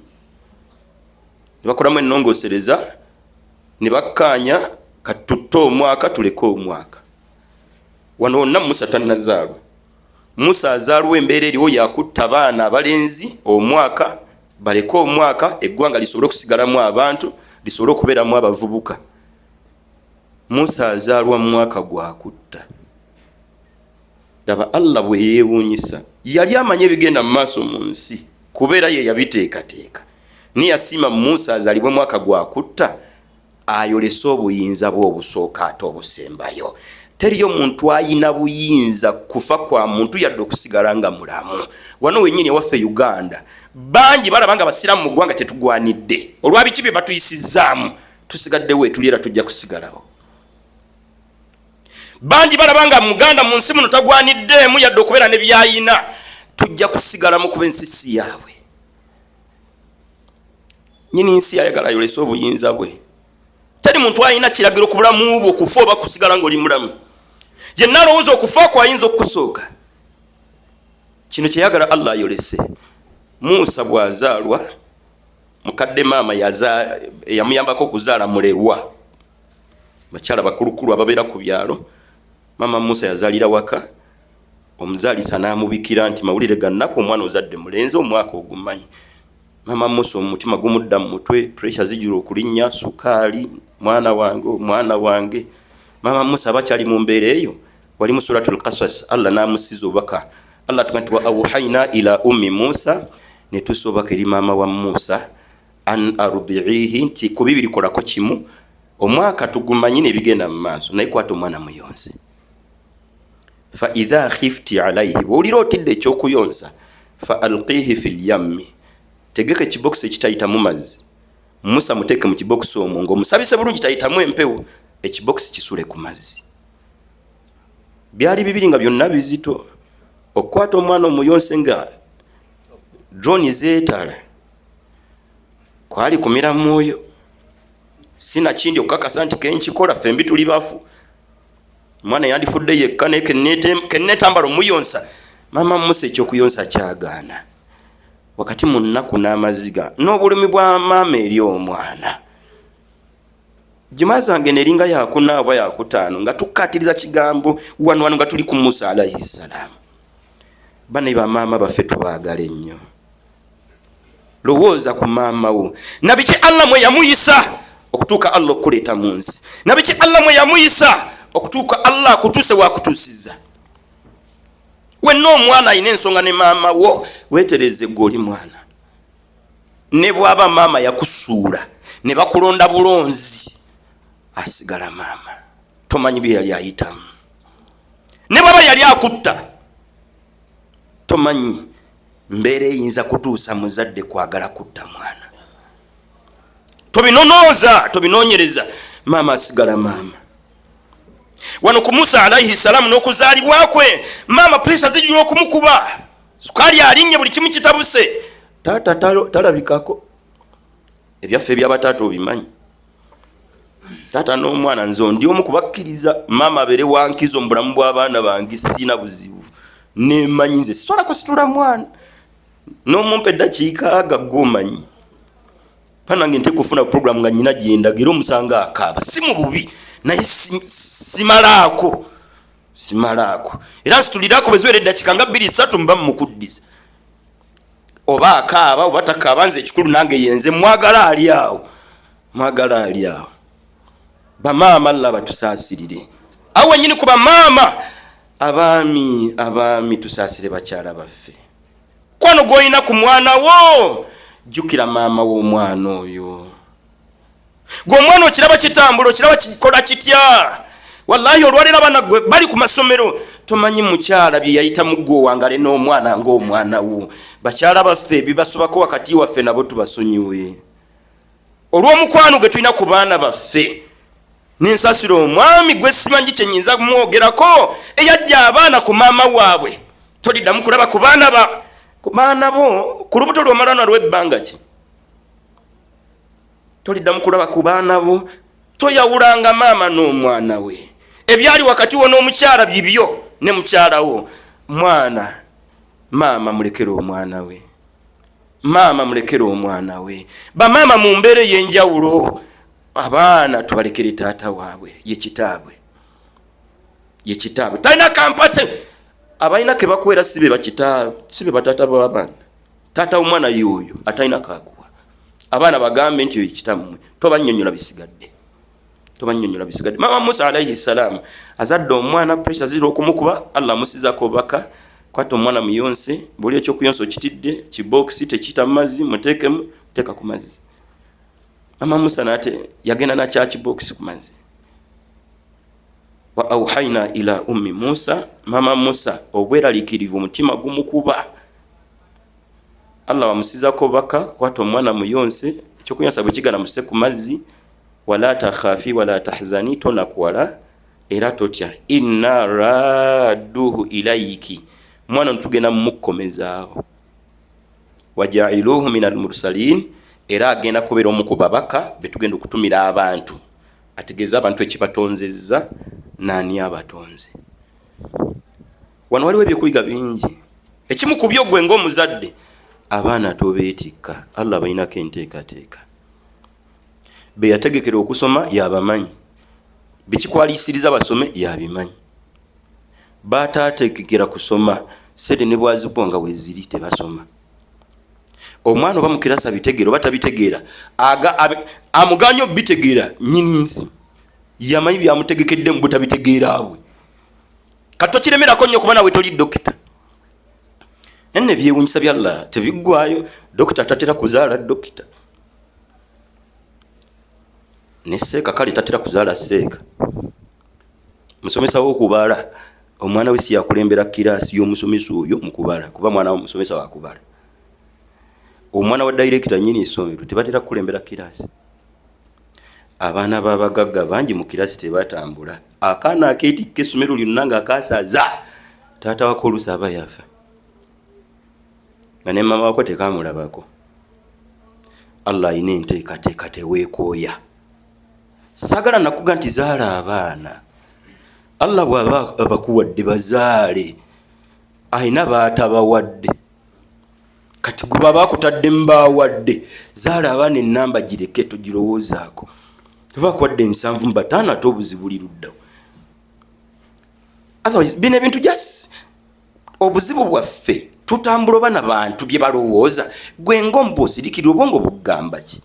bakolamu ennongoosereza ne bakkaanya katutte omwaka tuleke omwaka wano wonna Musa tannazaalwa Musa azaalwa embeera eriwo yakutta abaana abalenzi omwaka baleke omwaka eggwanga lisobole okusigalamu abantu lisobole okubeeramu abavubuka Musa azaalwa mu mwaka gwakutta daba Allah bwe yeewuunyisa yali amanye ebigenda mu maaso mu nsi kubeera ye yabiteekateeka niyasiima Musa azaalibwe mwaka gwakutta ayolese obuyinza bwe obusooka ate obusembayo teriyo muntu ayina buyinza kufa kwa muntu yadde okusigala nga mulamu wano wennyini ewaffe Uganda bangi balabanga basiramu mu ggwanga tetugwanidde olwabiki bye batuyisizaamu tusigadde weetulira tujja kusigalawo bangi balabanga mu Uganda mu nsi muno tagwaniddeemu yadde okubeera ne byayina tujja kusigalamu kuba ensisi yaabwe nyini nsi ayagala ayolese obuyinza bwe teri muntu ayina kiragiro ku bulamu bwo okufa oba kusigala ng'oli mulamu yenna alowooza okufa kwayinza okukusooka kino kyeyagala Allah ayolese Musa bw'azaalwa mukadde maama yamuyambako okuzaala mulerwa bakyala bakulukulu ababeera ku byalo mama Musa yazaalira waka omuzaalisa n'amubikira nti mawulire gannaku omwana ozadde mulenzi omwaka ogumanyi mama Musa omutima gumudda mu mutwe pressure zijula okulinnya sukaali mwana wange mama Musa bakyali mu mbeera eyo wali mu suratul Qasas Allah n'amusiza obaka Allah tukanti wa awhayna ila ummi Musa ne tusobaka eri maama wa Musa an ardi'ihi nti ku bibiri kolako kimu omwaka tugumanyi ne bigenda mu maaso naye kwata omwana muyonse fa idha khifti alayhi bw'olira otidde ekyokuyonsa fa alqihi fil yammi tegeka ekibokisi ekitayita mu mazzi Musa muteeke mu kibokisi omwo ng'omusabise bulungi tayitamu empewo ekibokisi kisule ku mazzi byali bibiri nga byonna bizito okukwata omwana omuyonse nga drone zeetala kwali kumira mwoyo sina kindi okukakasa nti kenkikola fembi tuli bafu mwana yandifudde yekka naye kenneetambala omuyonsa mama Musa ekyokuyonsa kyagaana wakati mu nnaku n'amaziga n'obulumi bwa maama eri omwana juma zange neringa yakuna oba yakutaano nga tukkatiriza kigambo wano nga tuli ku Musa alayhi salamu bane ba maama baffe tubaagala ennyo lowooza ku maama wo nabiki Allah mwe yamuyisa okutuuka Allah okuleeta mu nsi nabiki Allah mwe yamuyisa okutuuka Allah akutuuse waakutuusizza wenna omwana alina ensonga ne maama wo weetereze gw'oli mwana ne bw'aba maama yakusuula ne bakulonda bulonzi asigala maama tomanyi bye yali ayitamu ne bw'aba yali akutta tomanyi mbeera eyinza kutuusa muzadde kwagala kutta mwana tobinonooza tobinoonyereza maama asigala maama wano ku Musa alayhi salamu n'okuzaalibwa kwe maama pressure zijula okumukuba sukaali alinnye buli kimu kitabuse taata talabikako ebyaffe ebyabataata obimanyi tata n'omwana nzo ndi omu kubakkiriza mama abeere wankizo mu bulamu bw'abaana bange sina buzibu nemanyi nze sitwala kusitula mwana n'omumpa eddakiika aga gw'omanyi panange nte kufuna program nga nyina gyendagira omusanga akaaba si mu bubi naye simalaako era nsitulirako beziwera eddakiika nga 2-3 mba mukuddiza oba akaaba oba takaaba nze ekikulu nange yenze mwagala ali awo bamaama Allah batusaasirire awo nyini ku bamaama abaami tusaasire bakyala baffe kwano gw'olina ku mwana wo jjukira maama w'omwana oyo gw'omwana okiraba kitambula okiraba kikola kitya wallahi olwalira abaana gwe bali ku masomero tomanyi mukyala bye yayita muggwe wangale n'omwana ng'omwana wo bakyala baffe bibasobako wakati waffe nabo tubasonyiwe olw'omukwano gwe tulina ku baana baffe nensasira omwami gwe simanyi kye nyinza kumwogerako eyajja abaana ku maama waabwe toliddamu kulaba ku baana bo ku lubuto lw'omala nalw'ebbanga ki toliddamu kulaba ku baana bo toyawulanga maama n'omwana we ebyali wakati wo n'omukyala bibyo ne mukyala wo mwana maama mulekere omwana we bamaama mu mbeera ey'enjawulo abaana tubalekere taata waabwe ye kitaabwe talina kampase abalina ke bakwera sibe batata b'abaana taata w'omwana yoyo atalina kakuwa abaana bagambe nti kitammwe tobannyonnyola bisigadde maama Musa alayhi salam azadde omwana pressure zira okumukuba Allah musizako baka kwata omwana muyonse buli ekyokuyonsa okitidde kiboksi tekiyita mu mazzi muteekemu teeka ku mazzi mama Musa nate yagenda na kya kiboksi ku mazzi wa auhaina ila ummi Musa mama Musa obweraliikirivu omutima gumukuba Allah wamusizako baka kwata omwana muyonse ekyokuyonsa bwe kigana muse ku mazzi wala takhafi wala tahzani tonakwala era totya inna radduhu ilayki mwana ntugenda mukomezaawo wajailuhu minal mursalin era agenda kubeera omu ku babaka betugenda okutumira abantu ategeeza abantu ekibatonzezza nani abatonze wano waliwo ebyekuyiga bingi ekimu ku byo gwe ng'omuzadde abaana tobeetikka Allah balinako enteekateeka be yategekera okusoma yabamanyi bikikwalisiriza basome yabimanyi bataategekera kusoma sede ne bwazibonga weziri tebasoma omwana oba mukirasa bitegeera oba tabitegeera amuganyo bitegeera nyininsi yamanyi byamutegekedde mu butabitegeera abwe kato kiremerako nnyo kuba nawe toli dokita enne byewunyisa bya Allah tebiggwayo dokita tatera kuzaala dokita ne seeka kale tatera kuzaala seeka musomesa w'okubala omwana we si yakulembera kiraasi y'omusomesa oyo mukubala kuba mwana omusomesa wakubala omwana wa director nyini isomero tebatera kulembera kiraasi abaana babagagga bangi mu kiraasi tebatambula akaana akeetikka essomero lyonna nga akasaza taata wakolusa aba yafa nga ne mama wako tekamulabako Allah ayina enteekateeka teweekooya sagala nakuga nti zaala abaana Allah bw'aba abakuwadde bazaale ayina baatabawadde kati kuba bakutadde mbawadde zaala abaana ennamba gireke togirowoozaako tebakuwadde 7 mu 5 ate obuzibu liruddawo otherwise bino ebintu just obuzibu bwaffe tutambula bana bantu bye balowooza gwe ngombo sirikira obwongo bugamba ki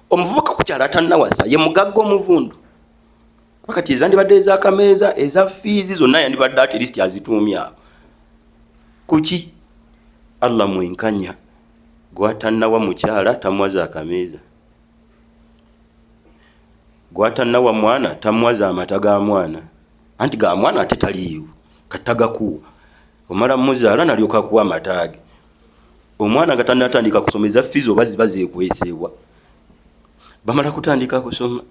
omuvubuka kukyala atannawasa ye mugagga omuvundu wakati ezandibadde ez'akameeza eza fiizi zonna yandibadde at least azituumya kuki Allah mwenkanya gwatannawa mukyala tamwaza akameeza gwatannawa mwana tamwaza amata ga mwana anti ga mwana ate taliiwo katagakuwa omala muzaala nalyoka kuwa amataage omwana nga tannatandika kusomeza fiizi oba ziba zeekweseebwa bamala kutandika kusoma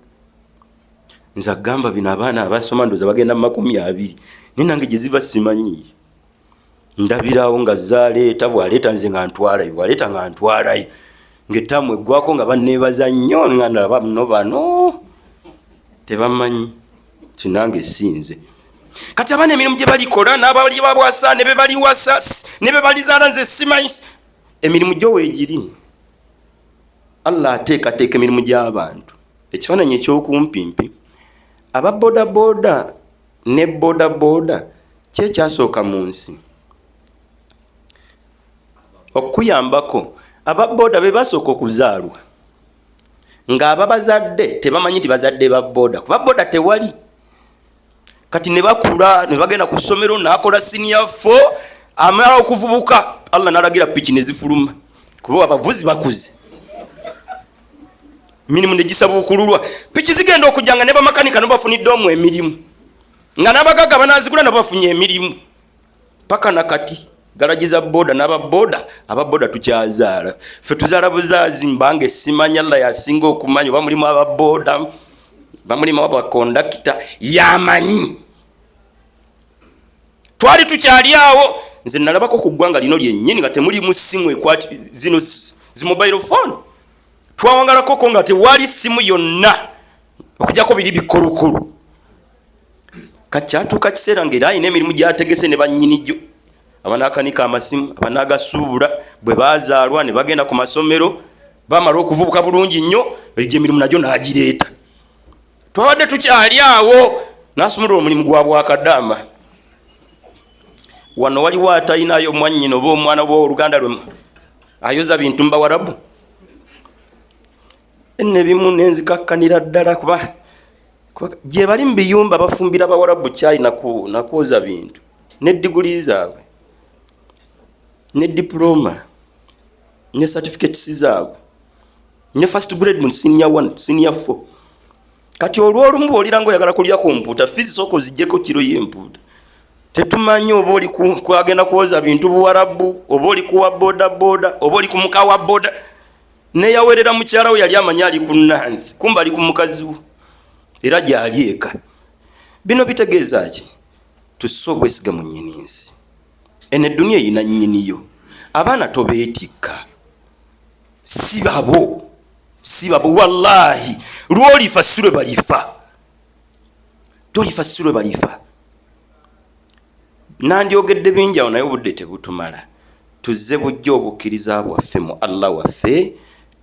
nza gamba bino abaana abasoma ndoza bagenda mu 20 ninange gyeziva simanyi ndabirawo nga zaleeta bwaleeta nze nga ntwalayo bwaleeta nga ntwalayo ng'ettamu eggwako nga banneebaza nnyo nga ndaba bano tebamanyi tinange sinze kati abana emirimu gye balikola n'abali babwasa ne be bali wasa ne be bali zaala nze simanyi emirimu gyo weegiri. Allah ateekateeka emirimu gy'abantu. Ekifaananyi ekyokumpimpi aba bodaboda ne bodaboda kyekyasooka mu nsi okuyambako. Aba boda be basooka okuzaalwa ng'aba bazadde tebamanyi nti bazadde ba boda, kuba boda tewali. Kati ne bakula ne bagenda ku ssomero n'akola senior 4 amala okuvubuka Allah n'alagira piki ne zifuluma kuba abavuzi bakuze. Mirimu ne gisaba okululwa piki zigenda okujjanga ne bamakanika n'obafunidde emirimu nga n'abagagga banazigula n'obafunye emirimu paka nakati galagiza boda n'ababoda ababoda tukyazaala ffe tuzaala buzaazi mbange simanya Allah yasinga okumanya oba mulimu ababoda bamulimu abakondakita yamanyi. Twali tukyali awo nze nalabako ku ggwanga lino lyennyini nga temuli mu simu ekwati zino zi mobile phone twawangalako ko nga tewali simu yonna okujjako biri bikolokolo. Kakyatuuka kiseera ng'era ayina emirimu gyategese ne bannyinijjo abanakanika amasimu abanagasuubula bwe bazaalwa ne bagenda ku masomero bamala okuvubuka bulungi nnyo egyo emirimu nagyo n'agireeta. Twabadde tukyali awo n'asumulula omulimu gwa bwakadaama. Wano waliwo atalinayo mwannyina oba omwana w'oluganda lwe ayoza bintu mbawarabu enne bimu nenzikakkanira ddala kuba gye bali mu biyumba bafumbira bawarabu kyayi nakwoza bintu ne diguli zaabwe ne diploma ne certificates zaabwe ne first grade mu senior 1 senior 4. Kati olw'olumu bw'olira ng'oyagala kulya komputa fees soko zijjeko kiro y'empuuta tetumanyi oba oli kwagenda kwoza bintu buwarabu oba oli kuwa boda boda oba oli kumuka wa boda neyawerera mukyala we yali amanya ali ku Nansi kumba ali ku mukazi we era gyali eka. Bino bitegeeza ki? Tusse obwesiga mu nnyini nsi. Eno eddunia eyina nnyiniyo. Abaana tobeetikka si babo wallahi lwolifa sirwe balifa tolifa sirwe balifa. Nandyogedde bingi awo naye obudde tebutumala. Tuzze bujja obukkiriza bwaffe mu Allah waffe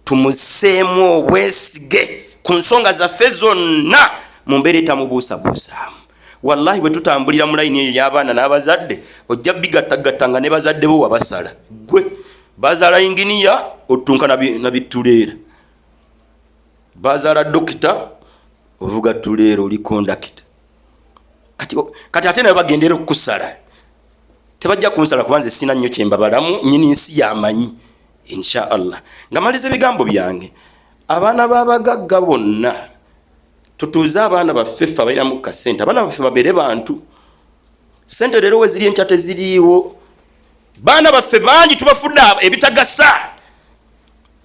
tumuseemu obwesige ku nsonga zaffe zonna mu mbeera etamubuusabuusaamu. Wallahi bwe tutambulira mu layini eyo y'abaana n'abazadde ojja bigattagattanga ne bazadde bo wabasala gwe bazaala inginiya otunka na bituleera bazaala dokita ovuga tuleera oli kondakita kati ate naye bagendera okukusala tebajja kunsala kubanze sina nnyo kyembabalamu nyini nsi yamanyi insha Allah. Nga maliza ebigambo byange abaana b'abagagga bonna tutuuze abaana baffe ffe abalina mu kasente abaana baffe babeere bantu sente leero we ziri enkya teziriiwo. Baana baffe bangi tubafudde ebitagasa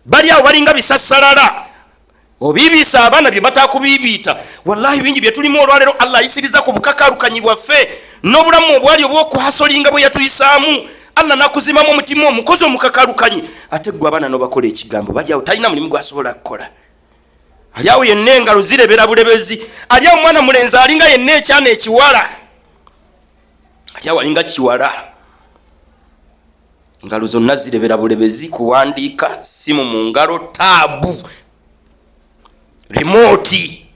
bali awo balinga bisassalala obiibiisa abaana bye batakubiibiita. Wallahi bingi bye tulimu olwaleero Allah ayisiriza ku bukakalukanyi bwaffe n'obulamu obwali obw'okuhasolinga bwe yatuyisaamu. Allah nakuzimamu omutima omukozi omukakalukanyi ate gwe abaana n'obakola ekigambo bali awo talina mulimu gwasobola kukola. Ali awo yenna engalo zirebera bulebezi. Ali awo mwana mulenzi alinga yenna ekyana ekiwala. Ali awo alinga kiwala. Engalo zonna zirebera bulebezi kuwandiika simu mu ngalo taabu remote.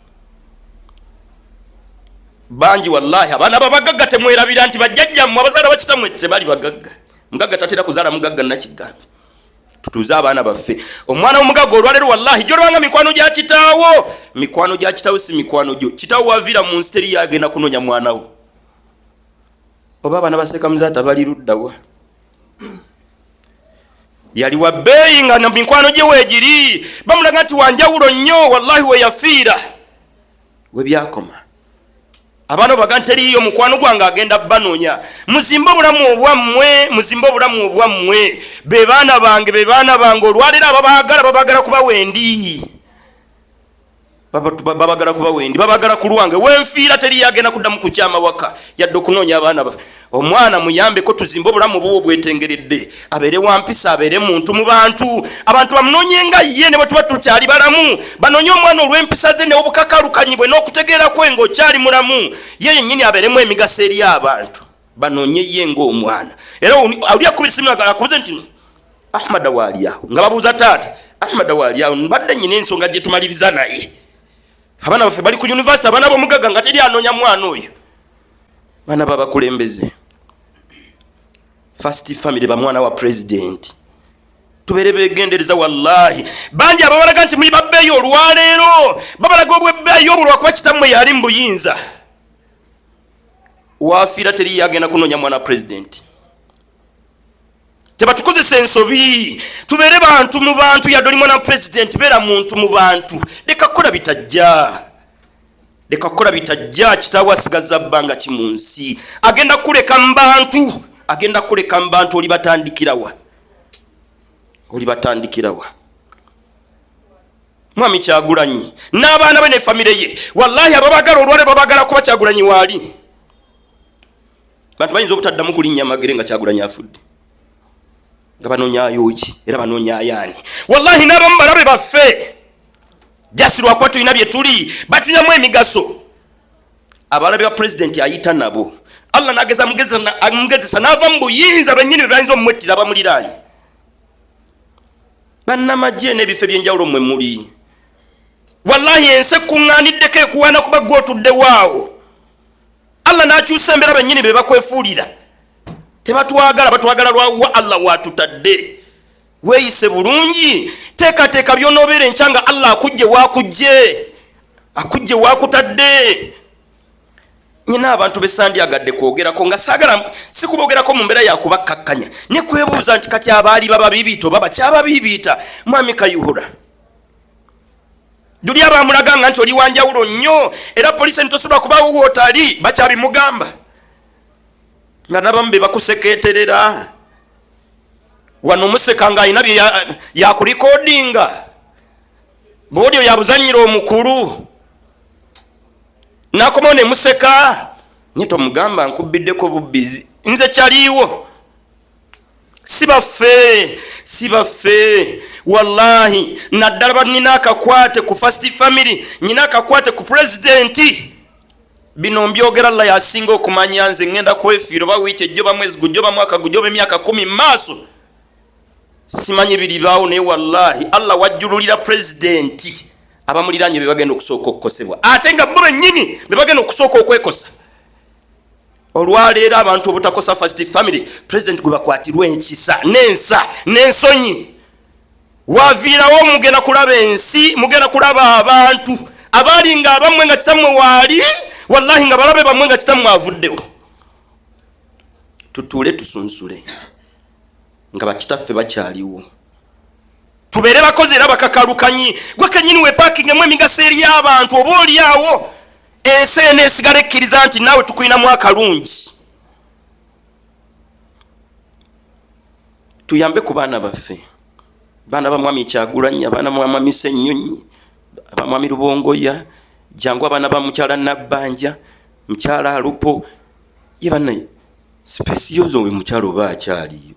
Bangi wallahi abaana babagagga temwerabira nti bajjajjammwe abazaala bakitamwe tebali bagagga. Mugagga tatera kuzaala mugagga nakigambe. Tutuuze abaana baffe. Omwana w'omugagga olwaleero wallahi gy'olabanga mikwano gya kitaawo. Mikwano gya kitaawo si mikwano gyo. Kitaawo waviira mu nsi teri yagenda kunoonya mwana wo. Oba abaana baseka muzaata bali luddawa. Yali wa bbeeyi nga na mikwano gye weegiri. Bamulaga nti wanjawulo nnyo wallahi we yafiira. We byakoma. Abaana baga nteriyo mukwano gwange agenda banoonya. Muzimba obulamu obwammwe. Be baana bange olwaleero babagala kuba wendi. babagala kuba wendi babagala kulwange wenfiira teri yagenda kuddamu ku kyama waka yadde okunoonya abaana bafe omwana muyambe ko tuzimba obulamu bwo bwetengeredde abeere wampisa abeere muntu mu bantu abantu bamunoonye nga ye ne bwe tuba tukyali balamu banoonye omwana olw'empisa ze n'obukakalukanyibwe n'okutegeera kwe ng'okyali mulamu ye yennyini abeeremu emigaso eri abantu banoonye ye ng'omwana era oli akubira simu akubuze nti Ahmad waaliawo nga babuuza taata Ahmad waaliawo mbadde nyina ensonga gye tumaliriza naye abaana baffe bali ku university abaana b'omugaga nga teri anoonya mwana oyo baana babakulembeze first family bamwana wa president tubeere beegendereza wallahi bangi ababalaga nti muli babbeeyo olwaleero babalaga obwebbeeyo obulwa kuba kitammwe yali mu buyinza waafiira teri yagenda kunoonya mwana president tebatukozesa ensobi tubeere bantu mu bantu yadde oli mwana president beera muntu mu bantu leka kukola bitajja kitaawo asigaza bbanga ki mu nsi agenda kuleka mu bantu oli batandikirawa mwami Kyagulanyi n'abaana be ne famire ye wallahi ababagala olwale babagala kuba Kyagulanyi waali bantu bayinza obutaddamu kulinnya amagere nga Kyagulanyi afudde nga banoonya ki era banoonya ayaani wallahi n'abamu balabe baffe jasirwa kwa tulina bye tuli batunyamu emigaso abalabe ba president ayita nabo Allah nageza mugezesa n'ava mu buyinza bennyini bwe bayinza omumwettira abamuliraanye bannamagye n'ebifo ebyenjawulo mmwe muli wallahi ensi ekuŋŋaaniddeko ekuwaana kuba gwe otudde waawo Allah n'akyusa embeera bennyini be bakwefuulira tebatwagala batwagala lwa Allah watutadde weeyise bulungi teekateeka by'onoobeera enkyanga Allah akujje wakutadde nyina abantu besandyagadde kwogerako nga saagala si kuboogerako mu mbeera yakubakkakkanya ne kwebuuza nti kati abaali bababiibiita oba bakyababiibiita mwami Kayihura juli abamulaganga nti oli wanjawulo nnyo era poliisi ntosobola kubaawo wootali bakyabimugamba nga nabamu be bakusekeeterera wano museka nga alina bye yakulikodinga bw'olyo yabuzannyira omukulu nakomawo ne museka nye tomugamba nkubiddeko bubbizi nze kyaliiwo si baffe wallahi naddala banina akakwate ku first family nyina akakwate ku presidenti bino mbyogera Allah yasinga okumanya nze ngenda kwefiira oba wiiki ejjoba mwezi gujjoba mwaka gujjoba emyaka 10 maaso simanyi biribaawo naye wallahi Allah wajjululira presidenti abamuliranye be bagenda okusooka okukosebwa ate nga bo bennyini be bagenda okusooka okwekosa olwaleero abantu obutakosa first family president gwe bakwatirwa enkisa n'ensonyi waviirawo mugenda kulaba ensi mugenda kulaba abantu abaali nga abamwe nga kitammwe waali wallahi nga balabe bamwe nga kitammwe avuddewo tutuule tusunsule nga bakitaffe bakyaliwo tubeere bakozi era bakakalukanyi gwe kennyini wepaakingemu emigaso eri y'abantu oba oli awo ensi eneesigala ekkiriza nti naawe tukulinamu akalungi tuyambe ku baana baffe baana ba mwami Kyagulanyi abaana ba mwami Ssennyonyi abamwami Rubongoya jangu abaana ba mukyala Nabbanja mukyala Alupo ye banne space yozo we mukyalo ba akyaliyo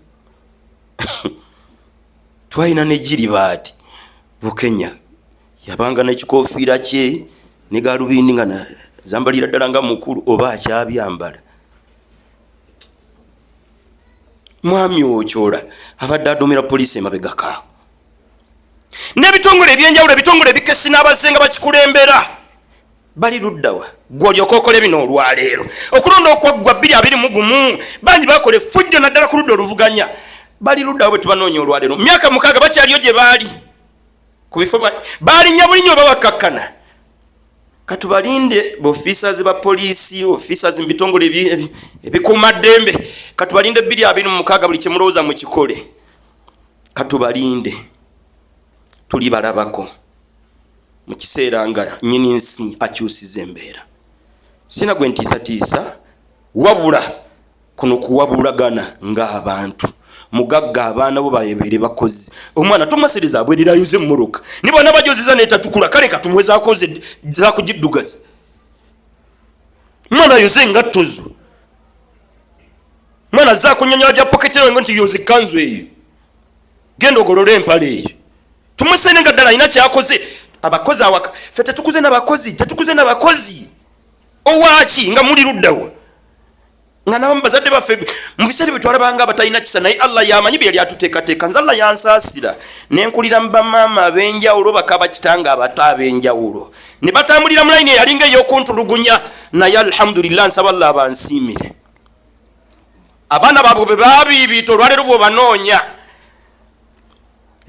twalina ne Gilibert Bukenya yabanga n'ekikofiira kye ne galubindi nga zambalira ddala nga mukulu oba akyabyambala mwami Okyola abadde aduumira poliisi emabegakaawo n'ebitongole ebyenjawulo ebitongole ebikesi n'abazenga bakikulembera bali luddawa gw'olyoka okola bino olwaleero okulonda okwaggwa 2021 bangi bakola effujjo naddala ku ludda oluvuganya bali luddawa bwe tubanoonya olwaleero myaka 6 bakyaliyo gye baali ku bifo baalinya bulinnya oba bakkakkana katubalinde officers ba poliisi officers mu bitongole ebikuuma ddembe katubalinde 2026 buli kye mulowooza mu kikole katubalinde tuli balabako mu kiseera nga nnyini nsi akyusiza embeera sina gwe ntiisatiisa wabula kuno kuwabulagana ng'abantu mugagga abaana bo bayebere bakozi omwana tumasiriza abwerera yuze mmoroka nibona bajoziza netatukula kale katumwe zakoze za kujiddugaza mwana yuze ngatozo mwana za kunyanya bya pocketero ngo nti yuze kanzu eyo gendo golole empale eyo tumusene ngadala ina kyakoze abakozi awaka fete tukuze n'abakozi owaaki nga muli luddawo nga nabo bazadde baffe mu biseera bitwalabanga abatalina kisa naye Allah yamanyi bye yali atuteekateeka nze Allah yansaasira nenkulira mu bamaama ab'enjawulo bakaba kitanga abato ab'enjawulo ne batambulira mu layini eyalinga ey'okuntulugunya naye alhamdulillah nsaba Allah abansiimire abaana baabwe be baabiibita olwaleero bw'obanoonya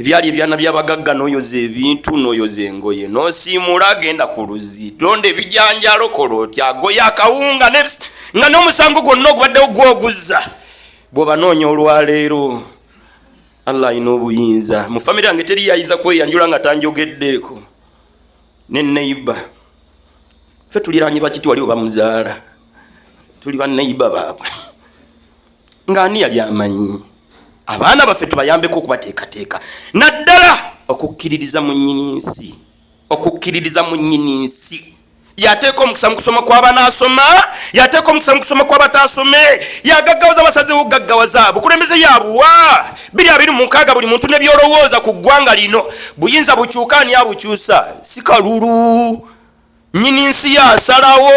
ebyali ebyana by'abagagga n'oyoza ebintu n'oyoza engoye n'osiimula genda ku luzzi londa ebijanjalo kola otya agoya akawunga nga n'omusango gwonna ogubaddewo gwoguzza bw'obanoonya olwaleero Allah alina obuyinza mu famire yange teri yayinza kweyanjula nga tanjogeddeeko ne neiba ffe tuliranye bakiti wali obamuzaala tuli baneiba baabwe ng'ani yali amanyi abaana baffe tubayambeko okubateekateeka naddala okukkiririza mu nnyini nsi yateeka omukisa mu kusoma kw'abaana asoma yateeka omukisa mu kusoma kw'abataasome yagaggawaza basazewo gaggawaza bukulembeze yabuwa 226 buli muntu nebyolowooza ku ggwanga lino buyinza bukyuka ani abukyusa si kalulu nnyini nsi yasalawo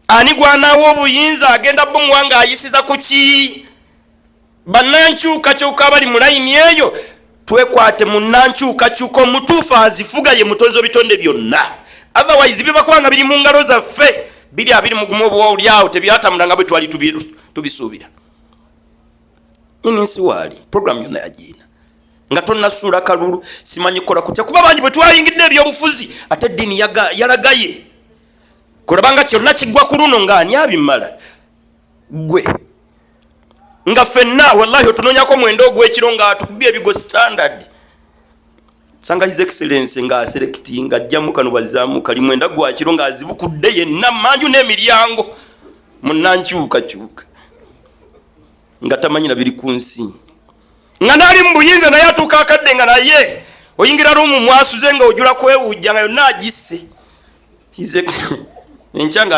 ani gwanawo obuyinza agenda bomuwanga ayisiza ku ki bannankyukakyuka abali mu layini eyo twekwate mu nnankyukakyuka omutuufu azifuga ye mutonzi w'ebitonde byonna otherwise bibakubanga biri mu ngalo zaffe 226 obwolyawo tebyatamulanga bwe twali tubisuubira nsi waali program yonna yagiina nga tonnasuula kalulu simanyi kukola kutya kuba bangi bwe twayingidde ebyobufuzi ate eddiini yalagaye kulabanga kyonna kiggwa ku luno ng'ani abimala gwe nga fenna wallahi otunoonyako mwendo ogw'ekiro nga atukubye ebigo standard sanga his excellence nga aselekiti nga ajjamu kano bazaamu kali mwenda gwa kiro nga azibukudde yenna manju n'emiryango munnankyukakyuka nga tamanyina biri ku nsi nga naali mu buyinza naye atuuka akadde nga naye oyingira lumu mwasuze nga ojula kwewujja nga yonna agisse enkyanga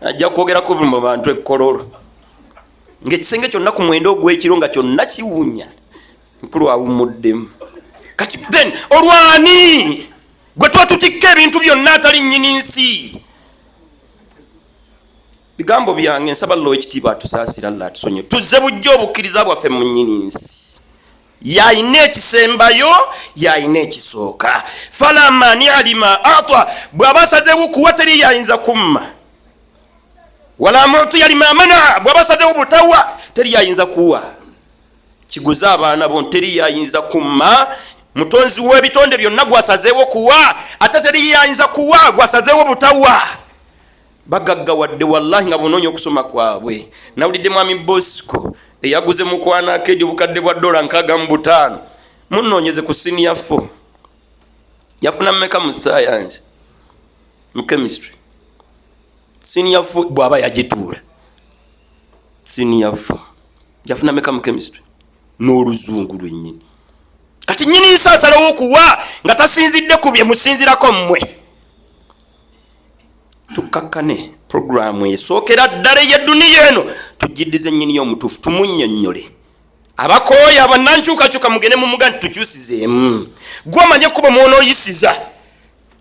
ajja kwogerako mu bantu ekkololo ng'ekisenge kyonna ku mwendo ogw'ekiro nga kyonna kiwunya mukulu awumuddemu kati then olwani gwe tuba tutikka ebintu byonna atali nnyini nsi bigambo byange nsaba llo ekitiibwa atusaasira Allah atusonye tuzze bujja obukkiriza bwaffe mu nnyini nsi yayina ekisembayo yayina ekisooka falamani alima ata bw'aba asazeewo kuwa teri yayinza kumma wala muti alima mana bw'aba asazeewo butawa teri yayinza kuwa kiguza abaana bo teri yayinza kumma mutonzi w'ebitonde byonna gwasazeewo kuwa ate teri yayinza kuwa gwasazeewo butawa bagaggawadde wallahi nga bunoonya okusoma kwabwe nawulidde mwami Bosco eyaguze mukwana akedi obukadde bwa $65 munoonyeze ku senior 4 yafuna mmeka mu science mu chemistry senior 4 bw'aba yagituula senior 4 yafuna mmeka mu chemistry n'oluzungu lwennyini kati nnyini nsi asalawo okuwa nga tasinzidde ku bye musinzirako mmwe tukakkane programu esookera ddala ey'edduniya eno tugiddize nnyini y'omutuufu tumunnyonnyole abakooya abannankyukakyuka mugende mu muga nti tukyusizeemu gw'omanye kuba mwonooyisiza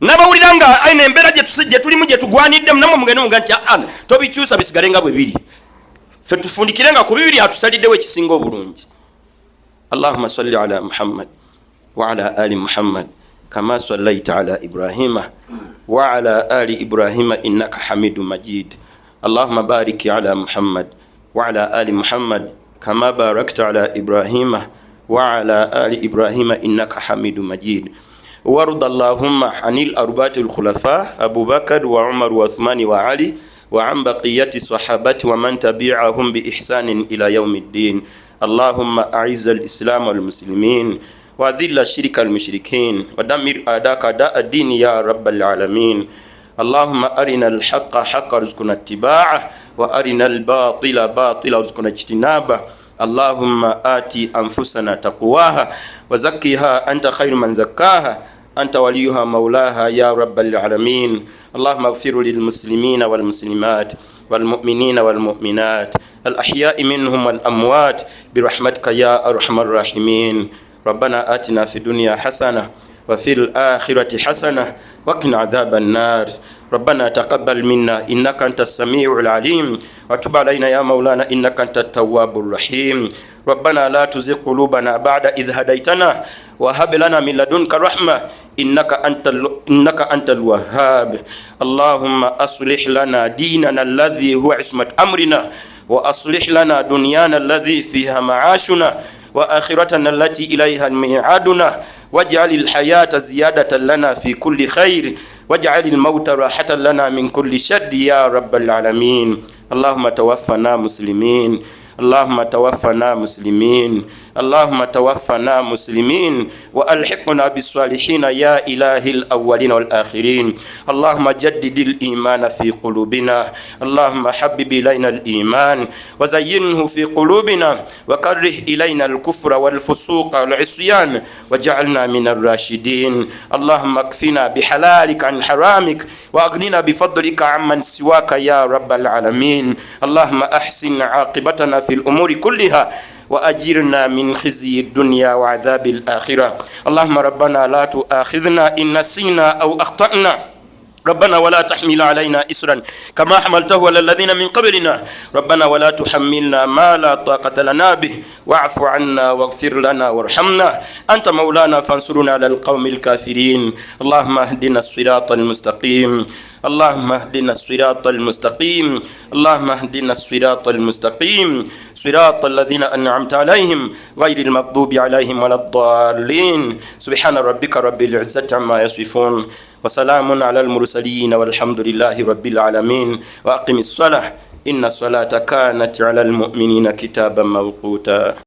n'abawulira nga ayina embeera gye tulimu gye tugwaniddemu namwe mugende muga nti tobikyusa bisigale nga bwe biri ffe tufundikire nga ku bibiri atusaliddewo ekisinga obulungi allahumma salli ala muhammad wa ala ali muhammad kama sallaita ala ibrahima وعلى آل إبراهيم إنك حميد مجيد اللهم بارك على محمد وعلى آل محمد كما باركت على إبراهيم وعلى آل إبراهيم إنك حميد مجيد وارض اللهم عن الأربعة الخلفاء أبو بكر وعمر وعثمان وعلي وعن بقية الصحابة ومن تبعهم بإحسان إلى يوم الدين اللهم أعز الإسلام والمسلمين وذل الشرك المشركين ودمر أعداءك أعداء الدين يا رب العالمين اللهم أرنا الحق حقا رزقنا اتباعه وأرنا الباطل باطلا رزقنا اجتنابه اللهم آتي أنفسنا تقواها وزكها أنت خير من زكاها أنت وليها مولاها يا رب العالمين. اللهم اغفر للمسلمين والمسلمات والمؤمنين والمؤمنات الأحياء منهم والأموات برحمتك يا أرحم الراحمين. ربنا آتنا في الدنيا حسنة وفي الآخرة حسنة وقنا عذاب النار. ربنا تقبل منا إنك أنت السميع العليم وتب علينا يا مولانا إنك أنت التواب الرحيم. ربنا لا تزغ قلوبنا بعد إذ هديتنا وهب لنا من لدنك رحمة إنك أنت الوهاب. اللهم أصلح لنا ديننا الذي هو عصمة أمرنا وأصلح لنا دنيانا الذي فيها معاشنا وآخرتنا التي إليها ميعادنا واجعل الحياة زيادة لنا في كل خير واجعل الموت راحة لنا من كل شر يا رب العالمين. اللهم توفنا مسلمين اللهم توفنا مسلمين اللهم توفنا مسلمين وألحقنا بالصالحين يا إله الأولين والآخرين. اللهم جدد الإيمان في قلوبنا اللهم حبب إلينا الإيمان وزينه في قلوبنا وكره إلينا الكفر والفسوق والعصيان واجعلنا من الراشدين. اللهم اكفنا بحلالك عن حرامك وأغننا بفضلك عمن سواك يا رب العالمين. اللهم أحسن عاقبتنا في الأمور كلها وأجرنا من خزي الدنيا وعذاب الآخرة. اللهم ربنا لا تؤاخذنا إن نسينا أو أخطأنا ربنا ولا تحمل علينا إسرا كما حملته على الذين من قبلنا ربنا ولا تحملنا ما لا طاقة لنا به واعف عنا واغفر لنا وارحمنا أنت مولانا فانصرنا على القوم الكافرين. اللهم اهدنا الصراط المستقيم اللهم اهدنا الصراط المستقيم اللهم اهدنا الصراط المستقيم صراط الذين أنعمت عليهم غير المغضوب عليهم ولا الضالين. سبحان ربك رب العزة عما يصفون وسلام على المرسلين والحمد لله رب العالمين. وأقم الصلاة إن الصلاة كانت على المؤمنين كتابا موقوتا.